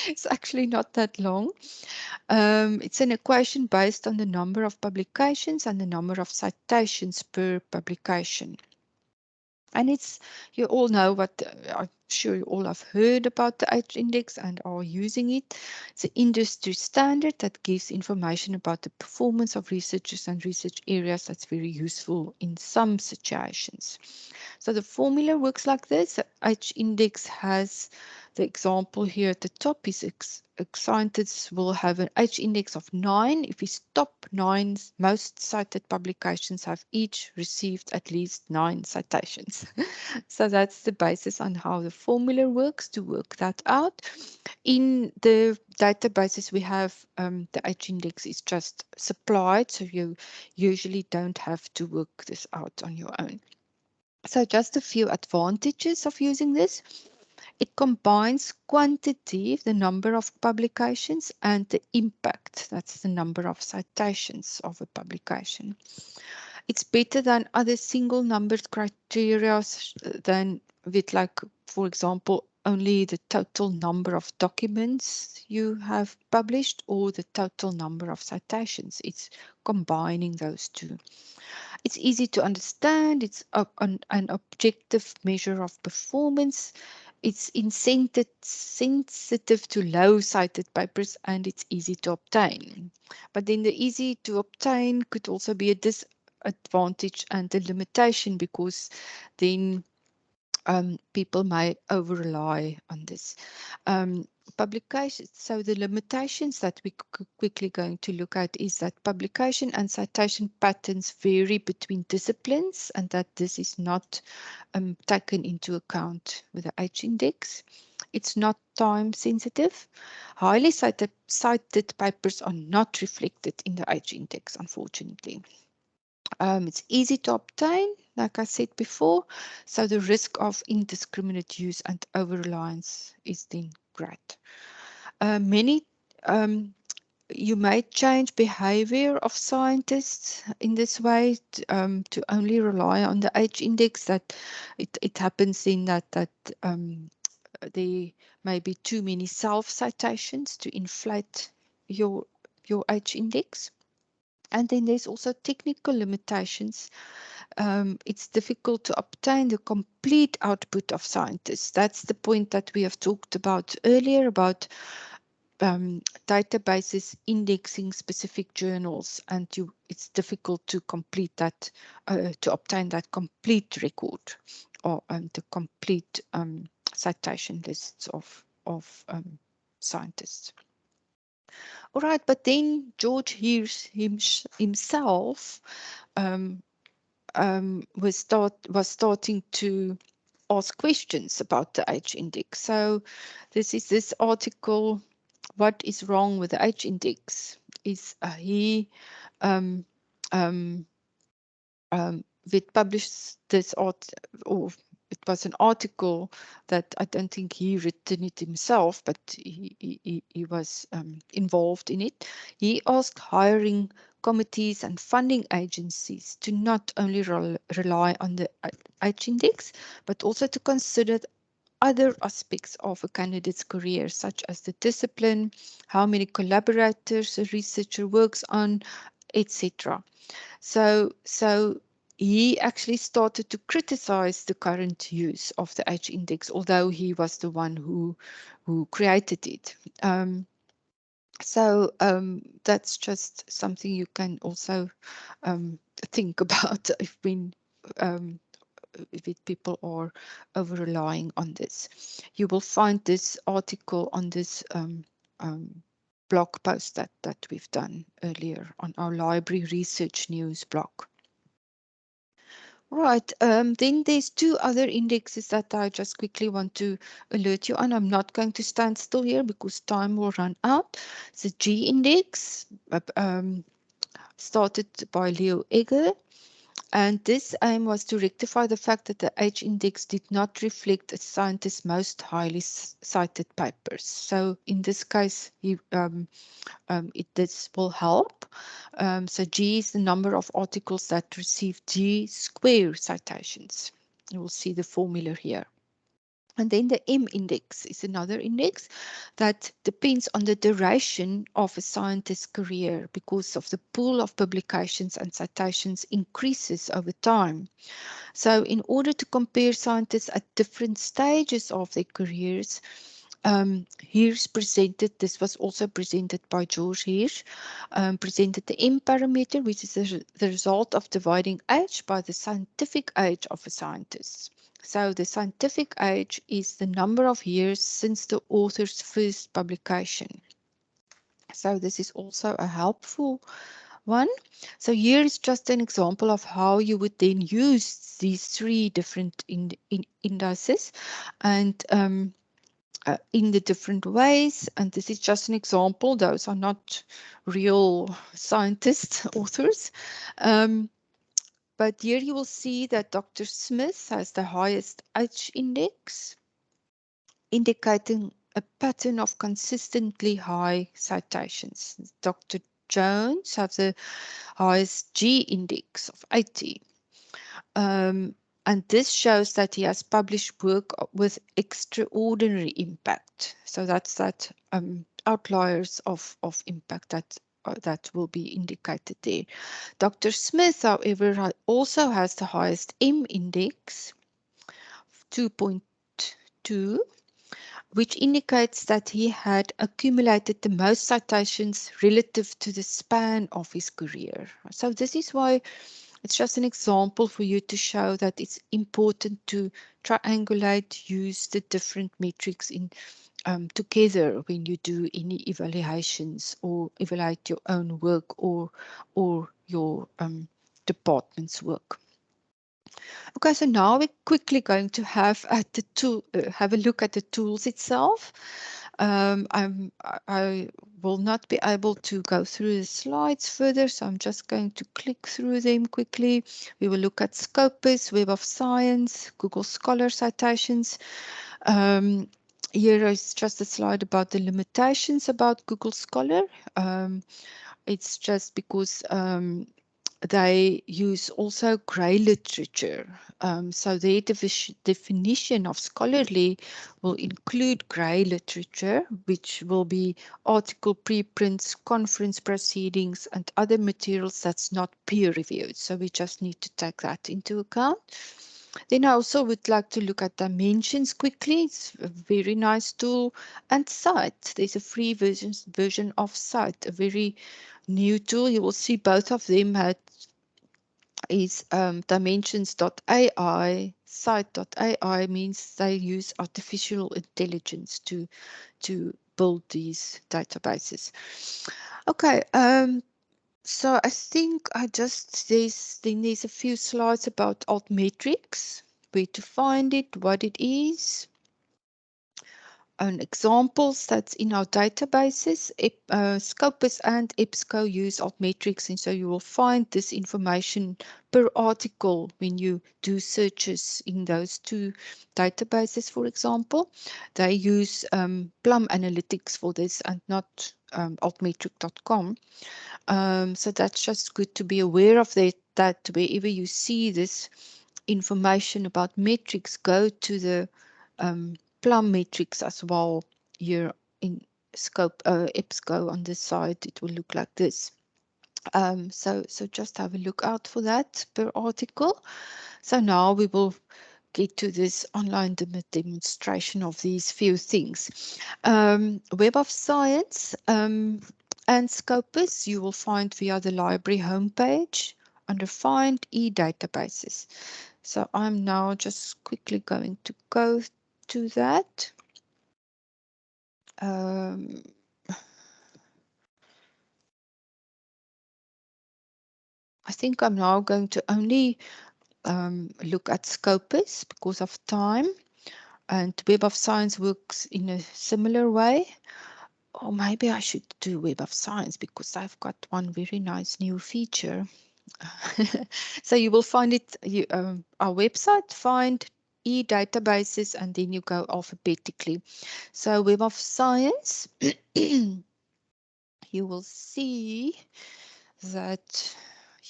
it's actually not that long. It's an equation based on the number of publications and the number of citations per publication. And it's, you all know what, I'm sure you all have heard about the H index and are using it. It's an industry standard that gives information about the performance of researchers and research areas. That's very useful in some situations. So the formula works like this. The H index has, the example here at the top is scientists will have an H index of 9 if his top 9 most cited publications have each received at least 9 citations. So that's the basis on how the formula works to work that out. In the databases we have, the H index is just supplied, so you usually don't have to work this out on your own. So just a few advantages of using this. It combines quantity, the number of publications, and the impact, that's the number of citations of a publication. It's better than other single numbered criteria than with, like, for example, only the total number of documents you have published or the total number of citations. It's combining those two. It's easy to understand. It's an objective measure of performance. It's sensitive to low cited papers, and it's easy to obtain. But then the easy to obtain could also be a disadvantage and a limitation, because then people may over rely on this. Publication. So the limitations that we quickly going to look at is that publication and citation patterns vary between disciplines, and that this is not taken into account with the H index. It's not time sensitive. Highly cited papers are not reflected in the H index, unfortunately. It's easy to obtain, like I said before, so the risk of indiscriminate use and over-reliance is then great. Many You may change behavior of scientists in this way to only rely on the H index. That it happens in that there may be too many self-citations to inflate your H index. And then there's also technical limitations. It's difficult to obtain the complete output of scientists. That's the point that we have talked about earlier, about databases indexing specific journals, and it's difficult to complete that, to obtain that complete record, or the complete citation lists of scientists. All right, but then George Hirsch himself was starting to ask questions about the H index. So this is this article, What is Wrong with the H index? is he um, um, we published this art, or it was an article that I don't think he written it himself, but he was involved in it. He asked hiring committees and funding agencies to not only rely on the H-index, but also to consider other aspects of a candidate's career, such as the discipline, how many collaborators a researcher works on, etc. So he actually started to criticize the current use of the H-index, although he was the one who created it. That's just something you can also think about um, if people are over relying on this. You will find this article on this blog post that we've done earlier on our library research news blog. Right, then there's two other indexes that I just quickly want to alert you on. I'm not going to stand still here because time will run out. The G index, started by Leo Egger. And this aim was to rectify the fact that the H-index did not reflect a scientist's most highly cited papers. So in this case, this will help. So G is the number of articles that receive G square citations. You will see the formula here. And then the M index is another index that depends on the duration of a scientist's career because of the pool of publications and citations increases over time. So in order to compare scientists at different stages of their careers, Hirsch presented, this was also presented by George Hirsch, presented the M parameter, which is the result of dividing age by the scientific age of a scientist. So the scientific age is the number of years since the author's first publication. So this is also a helpful one. So here is just an example of how you would then use these three different indices and in the different ways. And this is just an example. Those are not real scientists, authors. But here you will see that Dr. Smith has the highest H index, indicating a pattern of consistently high citations. Dr. Jones has the highest G index of 80. And this shows that he has published work with extraordinary impact. So that's that outliers of impact that will be indicated there. Dr. Smith, however, also has the highest M index, 2.2, which indicates that he had accumulated the most citations relative to the span of his career. So this is why it's just an example for you to show that it's important to triangulate, use the different metrics in together when you do any evaluations or evaluate your own work or your department's work. Okay, so now we're quickly going to have at the tool, have a look at the tools itself. I will not be able to go through the slides further, so I'm just going to click through them quickly. We will look at Scopus, Web of Science, Google Scholar citations. Here is just a slide about the limitations about Google Scholar. It's just because they use also grey literature. So their definition of scholarly will include grey literature, which will be article preprints, conference proceedings, and other materials that's not peer reviewed. So we just need to take that into account. Then I also would like to look at dimensions quickly. It's a very nice tool. And Cite. There's a free version of Cite, a very new tool. You will see both of them is dimensions.ai. Cite.ai means they use artificial intelligence to build these databases. Okay, so I think there's a few slides about altmetrics, where to find it, what it is. examples that's in our databases. Scopus and EBSCO use altmetrics, and so you will find this information per article when you do searches in those two databases, for example. They use Plum Analytics for this and not altmetric.com. So that's just good to be aware of that wherever you see this information about metrics, go to the Plum metrics as well here in scope EBSCO on this side. It will look like this. So just have a look out for that per article. So now we will get to this online demonstration of these few things. Web of Science and Scopus you will find via the library homepage under Find e-databases. So I'm now just quickly going to go to that. I think I'm now going to only look at Scopus because of time, and Web of Science works in a similar way. Or maybe I should do Web of Science because I've got one very nice new feature. So you will find it, our website, find e-databases, and then you go alphabetically. So Web of Science, you will see that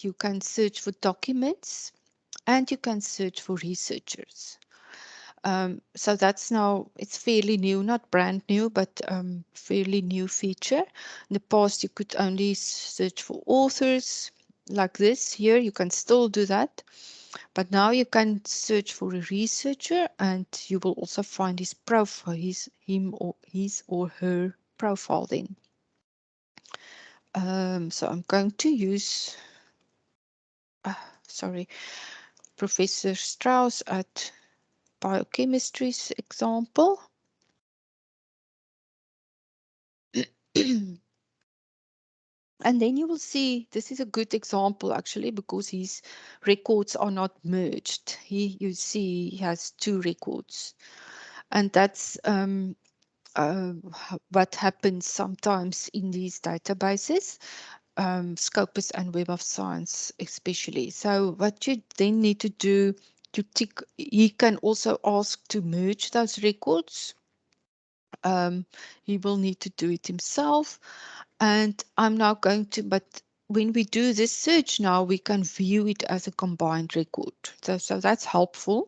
you can search for documents and you can search for researchers. So that's now, it's fairly new, not brand new, but fairly new feature. In the past, you could only search for authors like this. Here, you can still do that. But now you can search for a researcher and you will also find his profile, his or her profile then. So I'm going to use, sorry, Professor Strauss at biochemistry's example. And then you will see this is a good example actually because his records are not merged. You see he has two records, and that's what happens sometimes in these databases, Scopus and Web of Science especially. So what you then need to do to tick, he can also ask to merge those records. He will need to do it himself. And I'm now going to, but when we do this search now, we can view it as a combined record. So that's helpful.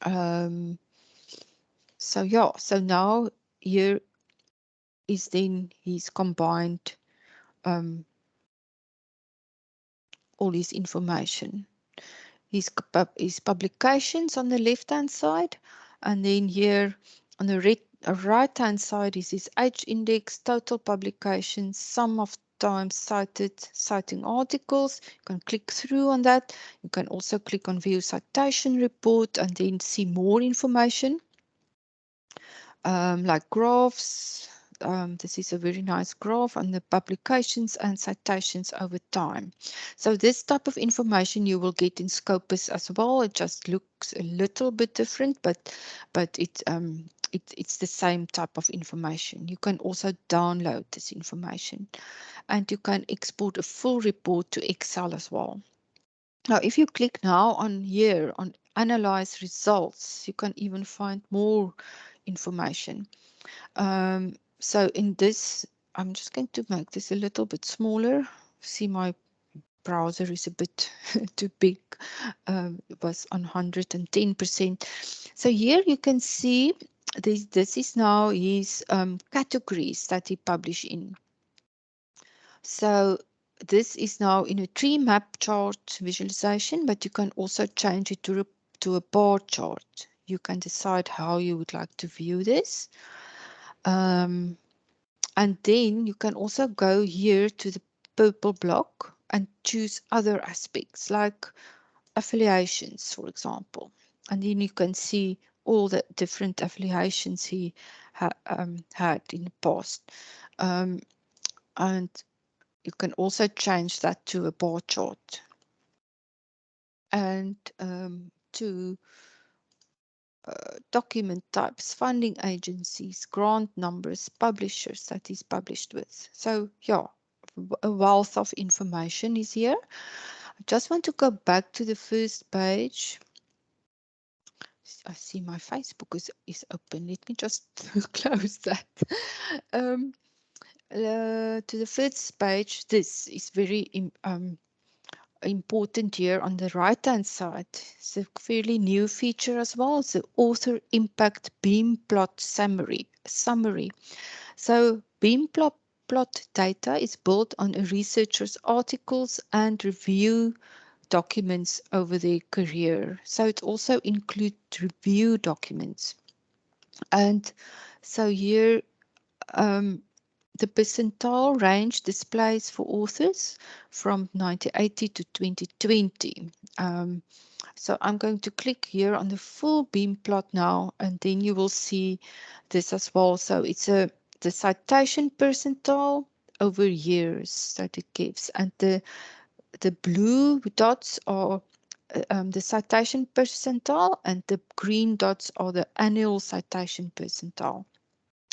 So yeah, so now here is then his combined all his information. His publications on the left-hand side, and then here on the right-hand side is his H index, total publications, sum of times citing articles. You can click through on that. You can also click on view citation report and then see more information, like graphs. This is a very nice graph on the publications and citations over time. So this type of information you will get in Scopus as well. It just looks a little bit different, but it's the same type of information. You can also download this information, and you can export a full report to Excel as well. Now, if you click now on here on Analyze Results, you can even find more information. So in this, I'm just going to make this a little bit smaller. See, my browser is a bit too big. It was on 110%. So here you can see this is now his categories that he published in. So this is now in a tree map chart visualization, but you can also change it to a bar chart. You can decide how you would like to view this. And then you can also go here to the purple block and choose other aspects like affiliations, for example. And then you can see all the different affiliations he had in the past. And you can also change that to a bar chart and to document types, funding agencies, grant numbers, publishers that is published with. So yeah, a wealth of information is here. I just want to go back to the first page. I see my Facebook is open. Let me just close that. Um, to the first page, this is very important here on the right hand side. It's a fairly new feature as well. It's the author impact beam plot summary. So beam plot data is built on a researcher's articles and review documents over their career. So it also includes review documents. And so here the percentile range displays for authors from 1980 to 2020. So I'm going to click here on the full beam plot now, and then you will see this as well. So it's the citation percentile over years that it gives, and the blue dots are the citation percentile, and the green dots are the annual citation percentile.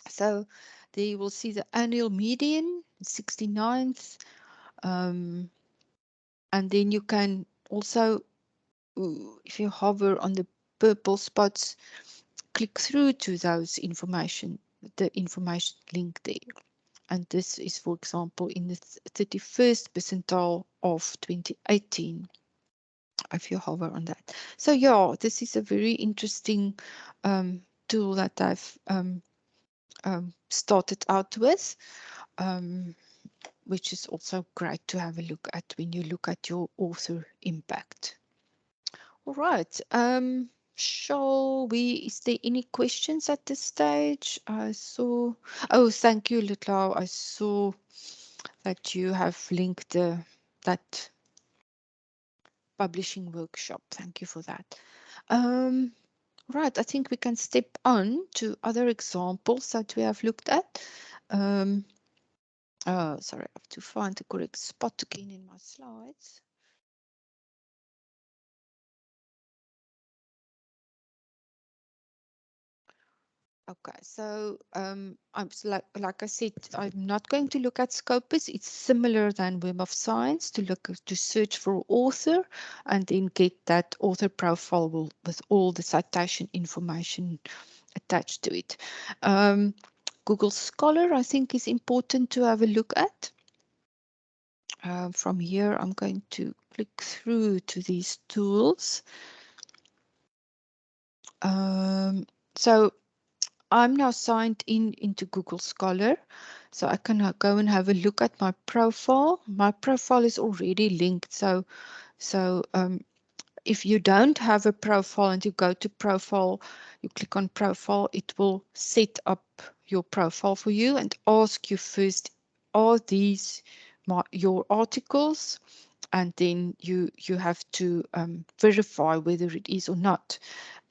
So there you will see the annual median, 69th, and then you can also, if you hover on the purple spots, click through to those information, the information link there. And this is, for example, in the 31st percentile of 2018, if you hover on that. So yeah, this is a very interesting tool that I've started out with, which is also great to have a look at when you look at your author impact. All right. Shall we, is there any questions at this stage? I saw, oh, thank you, Litlau. I saw that you have linked that publishing workshop. Thank you for that. Right, I think we can step on to other examples that we have looked at. Sorry, I have to find the correct spot again in my slides. Okay, so I'm like I said, I'm not going to look at Scopus. It's similar than Web of Science to search for author and then get that author profile with all the citation information attached to it. Google Scholar, I think, is important to have a look at. From here, I'm going to click through to these tools. So I'm now signed into Google Scholar, so I can go and have a look at my profile. My profile is already linked, so if you don't have a profile and you go to profile, you click on profile, it will set up your profile for you and ask you first, are these your articles? And then you have to verify whether it is or not.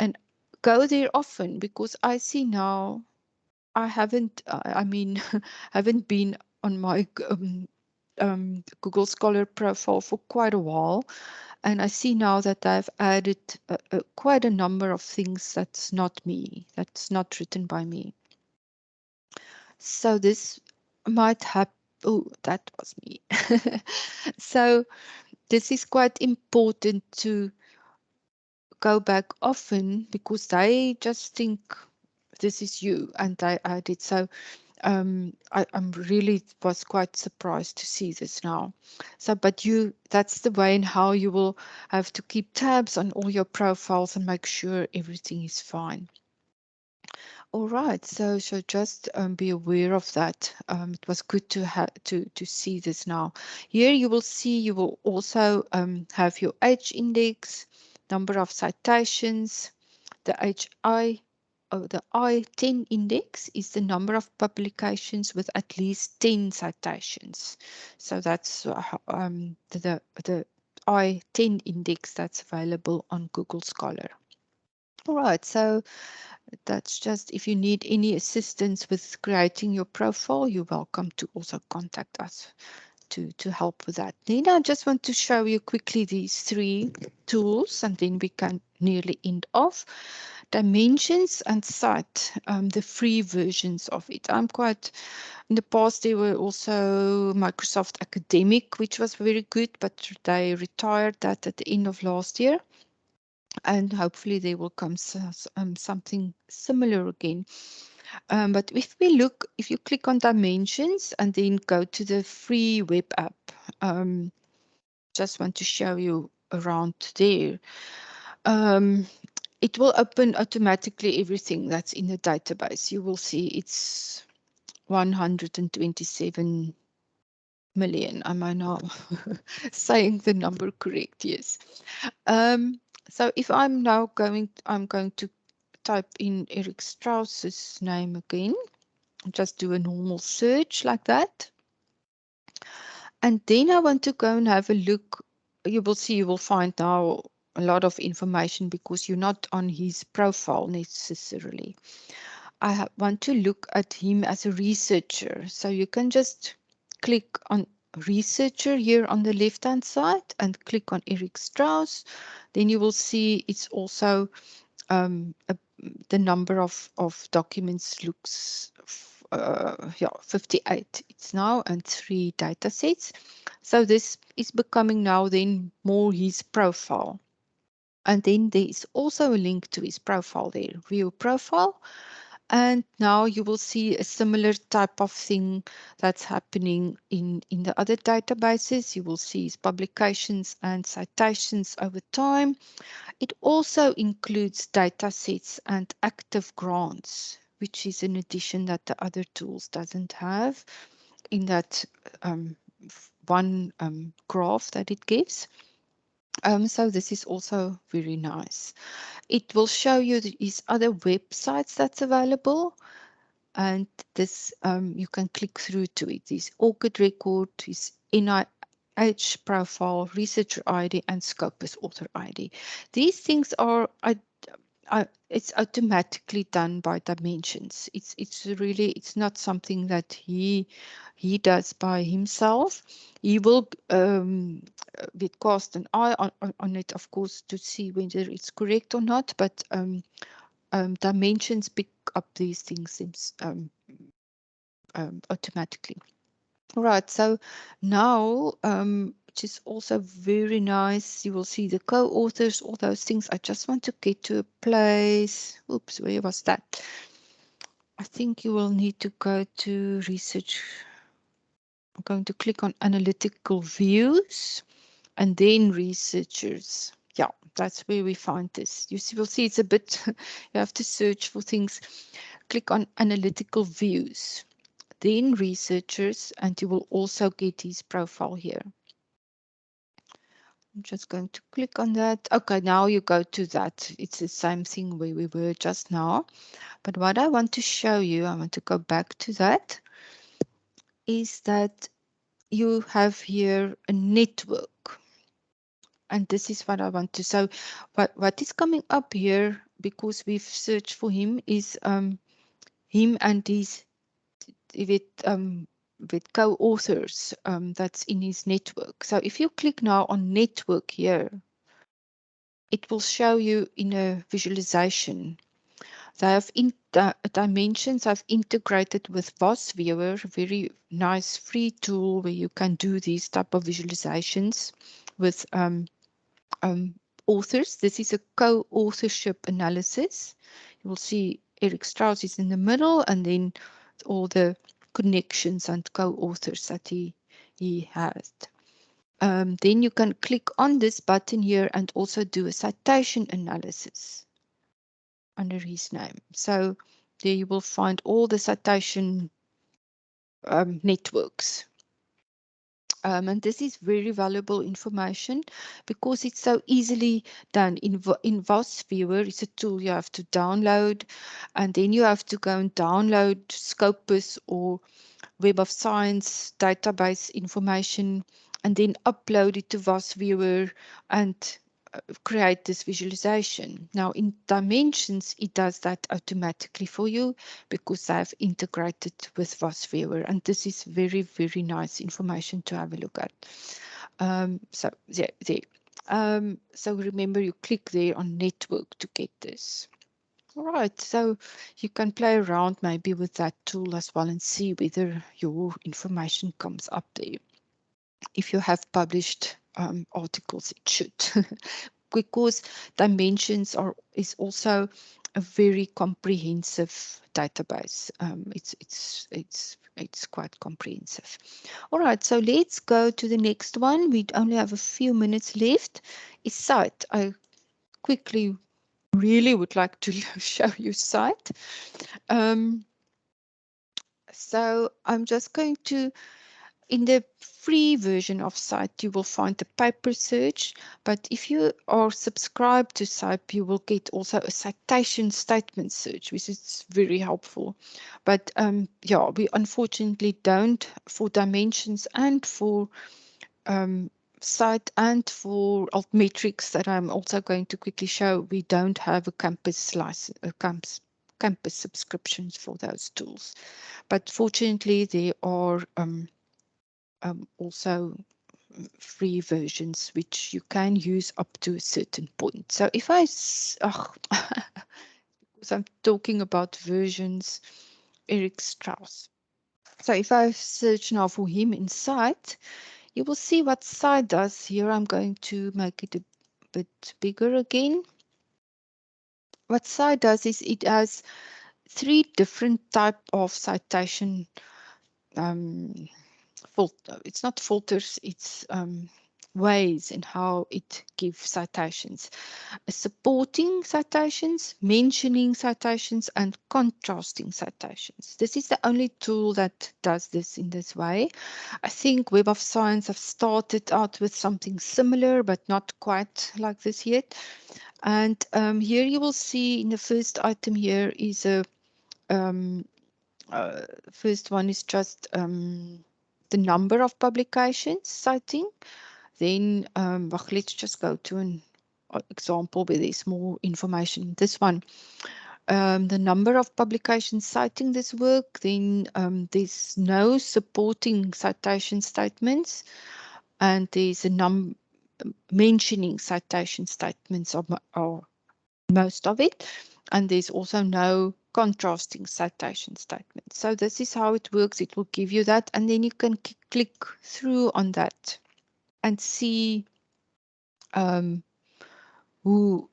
And go there often, because I see now I haven't, I mean, haven't been on my Google Scholar profile for quite a while. And I see now that I've added quite a number of things that's not me, that's not written by me. So this might have, oh, that was me. So this is quite important to go back often, because they just think this is you, and I added. So I'm really was quite surprised to see this now. So, but that's the way in how you will have to keep tabs on all your profiles and make sure everything is fine. All right, so just be aware of that. It was good to have to see this now. Here you will see, you will also have your H index, number of citations, the HI. The I-10 index is the number of publications with at least 10 citations. So that's the I-10 index that's available on Google Scholar. All right, so that's just, if you need any assistance with creating your profile, you're welcome to also contact us to help with that. Then I just want to show you quickly these three tools, and then we can nearly end off. Dimensions and Cite, the free versions of it. In the past, there were also Microsoft Academic, which was very good, but they retired that at the end of last year. And hopefully there will come something similar again. But if you click on Dimensions and then go to the free web app, just want to show you around there. It will open automatically everything that's in the database. You will see it's 127 million. Am I now saying the number correct? Yes. So if I'm going to type in Eric Strauss's name again. Just do a normal search like that. And then I want to go and have a look. You will find now a lot of information because you're not on his profile necessarily. I want to look at him as a researcher. So you can just click on researcher here on the left hand side and click on Eric Strauss. Then you will see it's also the number of documents looks yeah, 58 it's now, and 3 data sets. So this is becoming now then more his profile. And then there is also a link to his profile there, view profile. And now you will see a similar type of thing that's happening in the other databases. You will see his publications and citations over time. It also includes data sets and active grants, which is an addition that the other tools doesn't have in that one graph that it gives. So this is also very nice. It will show you these other websites that's available, and this you can click through to it. This ORCID record, this NIH profile, researcher ID, and Scopus author ID. These things are it's automatically done by Dimensions. It's not something that he does by himself. He will cast an eye on it, of course, to see whether it's correct or not. But Dimensions pick up these things automatically. Right, so now, which is also very nice, you will see the co-authors, all those things. I just want to get to a place. Oops, where was that? I think you will need to go to research. I'm going to click on analytical views and then researchers. Yeah, that's where we find this. Will see it's a bit, you have to search for things. Click on analytical views, then researchers, and you will also get his profile here. I'm just going to click on that. Okay, now you go to that. It's the same thing where we were just now. But what I want to show you, I want to go back to that, is that you have here a network. And this is what I want to. So what is coming up here, because we've searched for him, is him and his with co-authors that's in his network. So if you click now on network here, it will show you in a visualization. They have Dimensions I've integrated with VOS Viewer, a very nice free tool where you can do these type of visualizations with authors. This is a co-authorship analysis. You will see Eric Strauss is in the middle, and then all the connections and co-authors that he has. Then you can click on this button here and also do a citation analysis under his name. So there you will find all the citation networks. And this is very valuable information because it's so easily done. In VOS Viewer, it's a tool you have to download, and then you have to go and download Scopus or Web of Science database information, and then upload it to VOS Viewer and create this visualization. Now in Dimensions, it does that automatically for you because I've integrated with VOS Viewer, and this is very, very nice information to have a look at. So there. So remember, you click there on network to get this. All right, so you can play around maybe with that tool as well and see whether your information comes up there. If you have published articles, it should. Because dimensions is also a very comprehensive database. It's quite comprehensive. All right, so let's go to the next one. We only have a few minutes left. Is cite. I quickly really would like to show you cite. So I'm just going to, in the free version of Cite, you will find the paper search, but if you are subscribed to Cite, you will get also a citation statement search, which is very helpful. But yeah, we unfortunately don't for dimensions and for Cite and for altmetrics that I'm also going to quickly show. We don't have a campus license, campus subscriptions for those tools. But fortunately, there are also free versions which you can use up to a certain point. So if because I'm talking about versions, Eric Strauss. So if I search now for him in Cite, you will see what Cite does. Here I'm going to make it a bit bigger again. What Cite does is it has 3 different type of citation it's not filters, it's ways in how it gives citations. Supporting citations, mentioning citations, and contrasting citations. This is the only tool that does this in this way. I think Web of Science have started out with something similar, but not quite like this yet. And here you will see in the first item here is a first one is just the number of publications citing. Then, let's just go to an example where there's more information. This one, the number of publications citing this work. Then there's no supporting citation statements, and there's a mentioning citation statements of most of it, and there's also no contrasting citation statements. So this is how it works. It will give you that, and then you can click through on that and see who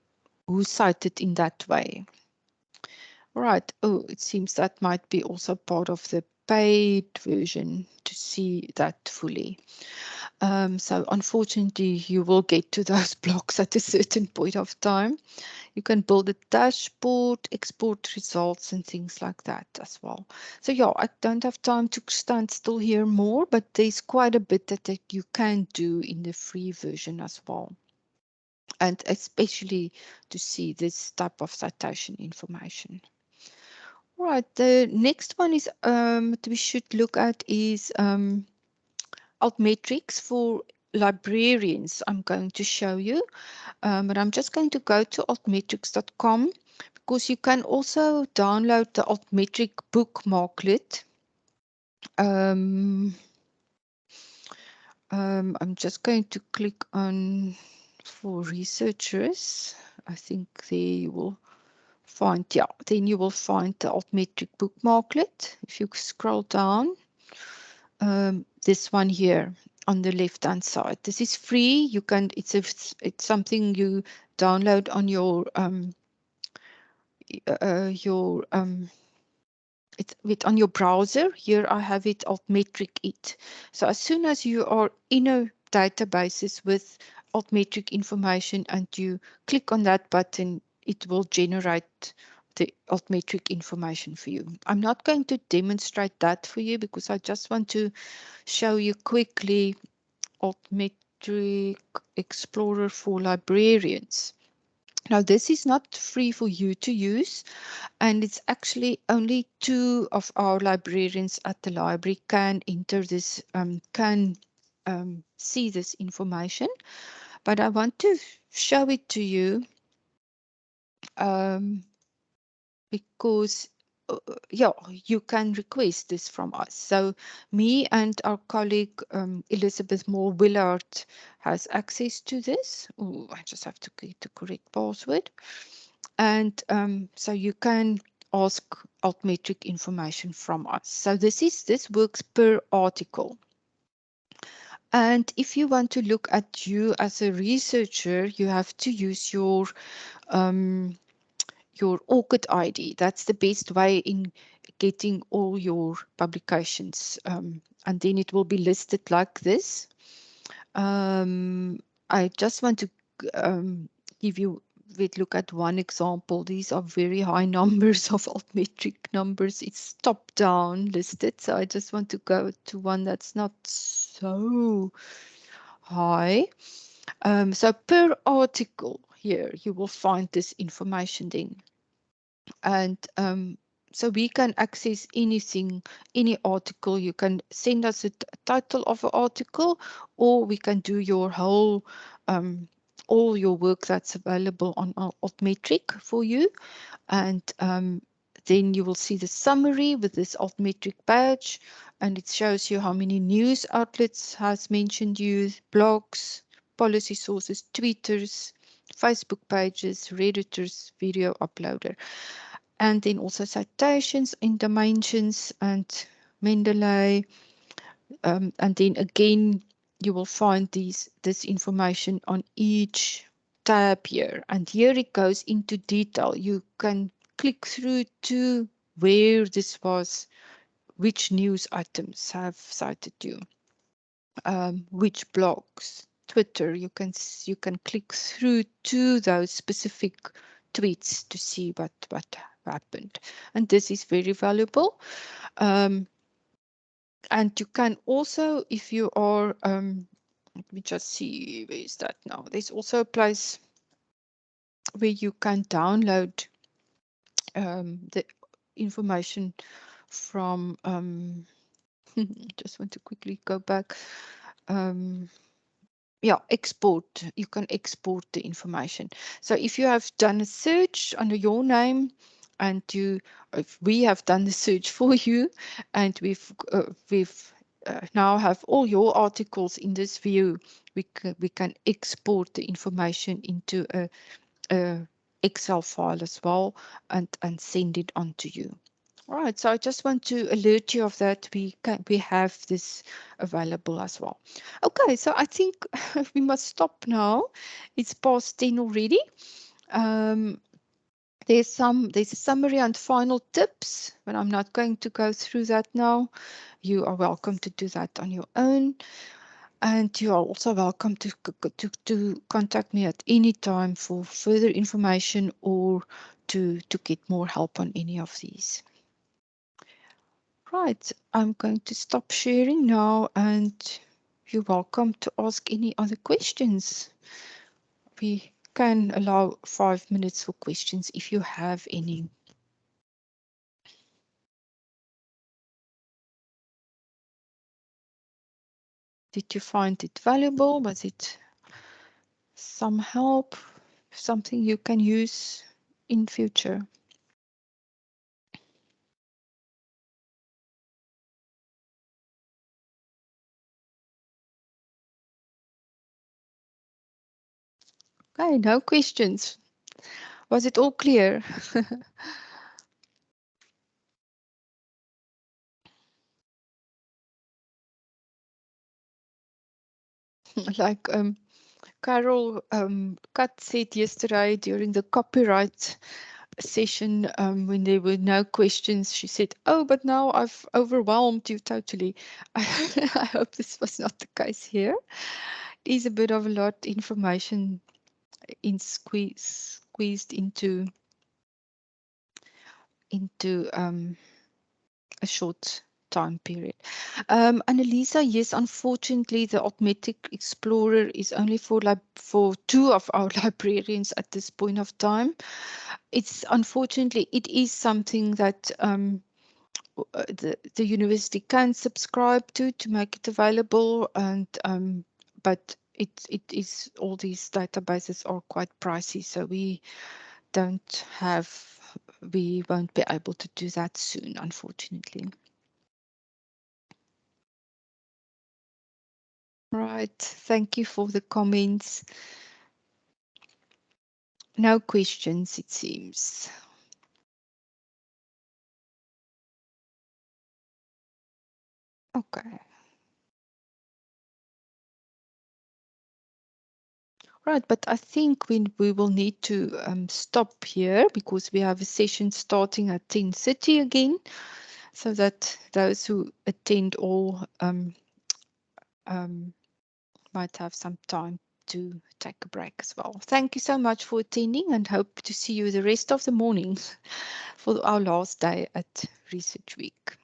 cited in that way. Right. Oh, it seems that might be also part of the paid version to see that fully. So unfortunately, you will get to those blocks at a certain point of time. You can build a dashboard, export results, and things like that as well. So yeah, I don't have time to stand still here more, but there's quite a bit that you can do in the free version as well. And especially to see this type of citation information. Right, the next one is that we should look at is altmetrics for librarians. I'm going to show you, but I'm just going to go to altmetrics.com because you can also download the altmetric bookmarklet. I'm just going to click on for researchers. I think they will find, yeah, then you will find the altmetric bookmarklet. If you scroll down, this one here on the left hand side, this is free. You can, it's something you download on your it's on your browser. Here I have it altmetric it. So as soon as you are in a databases with altmetric information and you click on that button, it will generate the altmetric information for you. I'm not going to demonstrate that for you because I just want to show you quickly altmetric explorer for librarians. Now this is not free for you to use, and it's actually only 2 of our librarians at the library can enter this, see this information. But I want to show it to you because yeah, you can request this from us. So me and our colleague Elizabeth Moore Willard has access to this. Oh, I just have to get the correct password. And so you can ask altmetric information from us. So this works per article. And if you want to look at you as a researcher, you have to use your ORCID ID. That's the best way in getting all your publications. And then it will be listed like this. I just want to give you look at one example. These are very high numbers of altmetric numbers. It's top down listed. So I just want to go to one that's not so high. So per article here, you will find this information then. And so we can access anything, any article. You can send us a title of an article, or we can do your whole, all your work that's available on Altmetric for you. And then you will see the summary with this Altmetric badge, and it shows you how many news outlets has mentioned you, blogs, policy sources, tweeters, Facebook pages, Redditors, video uploader, and then also citations in dimensions and Mendeley. And then again, you will find this information on each tab here. And here it goes into detail. You can click through to where this was, which news items have cited you, which blogs, Twitter. You can click through to those specific tweets to see what happened, and this is very valuable. And you can also, if you are, let me just see, where is that now? There's also a place where you can download the information from, just want to quickly go back. Yeah, export. You can export the information. So if you have done a search under your name, and if we have done the search for you, and we've now have all your articles in this view, we can export the information into a Excel file as well, and send it on to you. All right, so I just want to alert you of that. We have this available as well. Okay, so I think we must stop now. It's past 10 already. There's a summary and final tips, but I'm not going to go through that now. You are welcome to do that on your own. And you are also welcome to contact me at any time for further information or to get more help on any of these. Right, I'm going to stop sharing now, and you're welcome to ask any other questions. We can allow 5 minutes for questions if you have any. Did you find it valuable? Was it some help? Something you can use in future? Okay, no questions. Was it all clear? Like Carol Kat said yesterday during the copyright session, when there were no questions, she said, "Oh, but now I've overwhelmed you totally." I hope this was not the case here. It is a bit of a lot of information squeezed into a short time period. Annalisa, yes, unfortunately, the Altmetric Explorer is only for 2 of our librarians at this point of time. It's unfortunately, it is something that the university can subscribe to make it available, and but it is, all these databases are quite pricey, so we won't be able to do that soon, unfortunately. Right, thank you for the comments. No questions, it seems. Okay. Right, but I think we will need to stop here because we have a session starting at 10:30 again, so that those who attend all might have some time to take a break as well. Thank you so much for attending and hope to see you the rest of the morning for our last day at Research Week.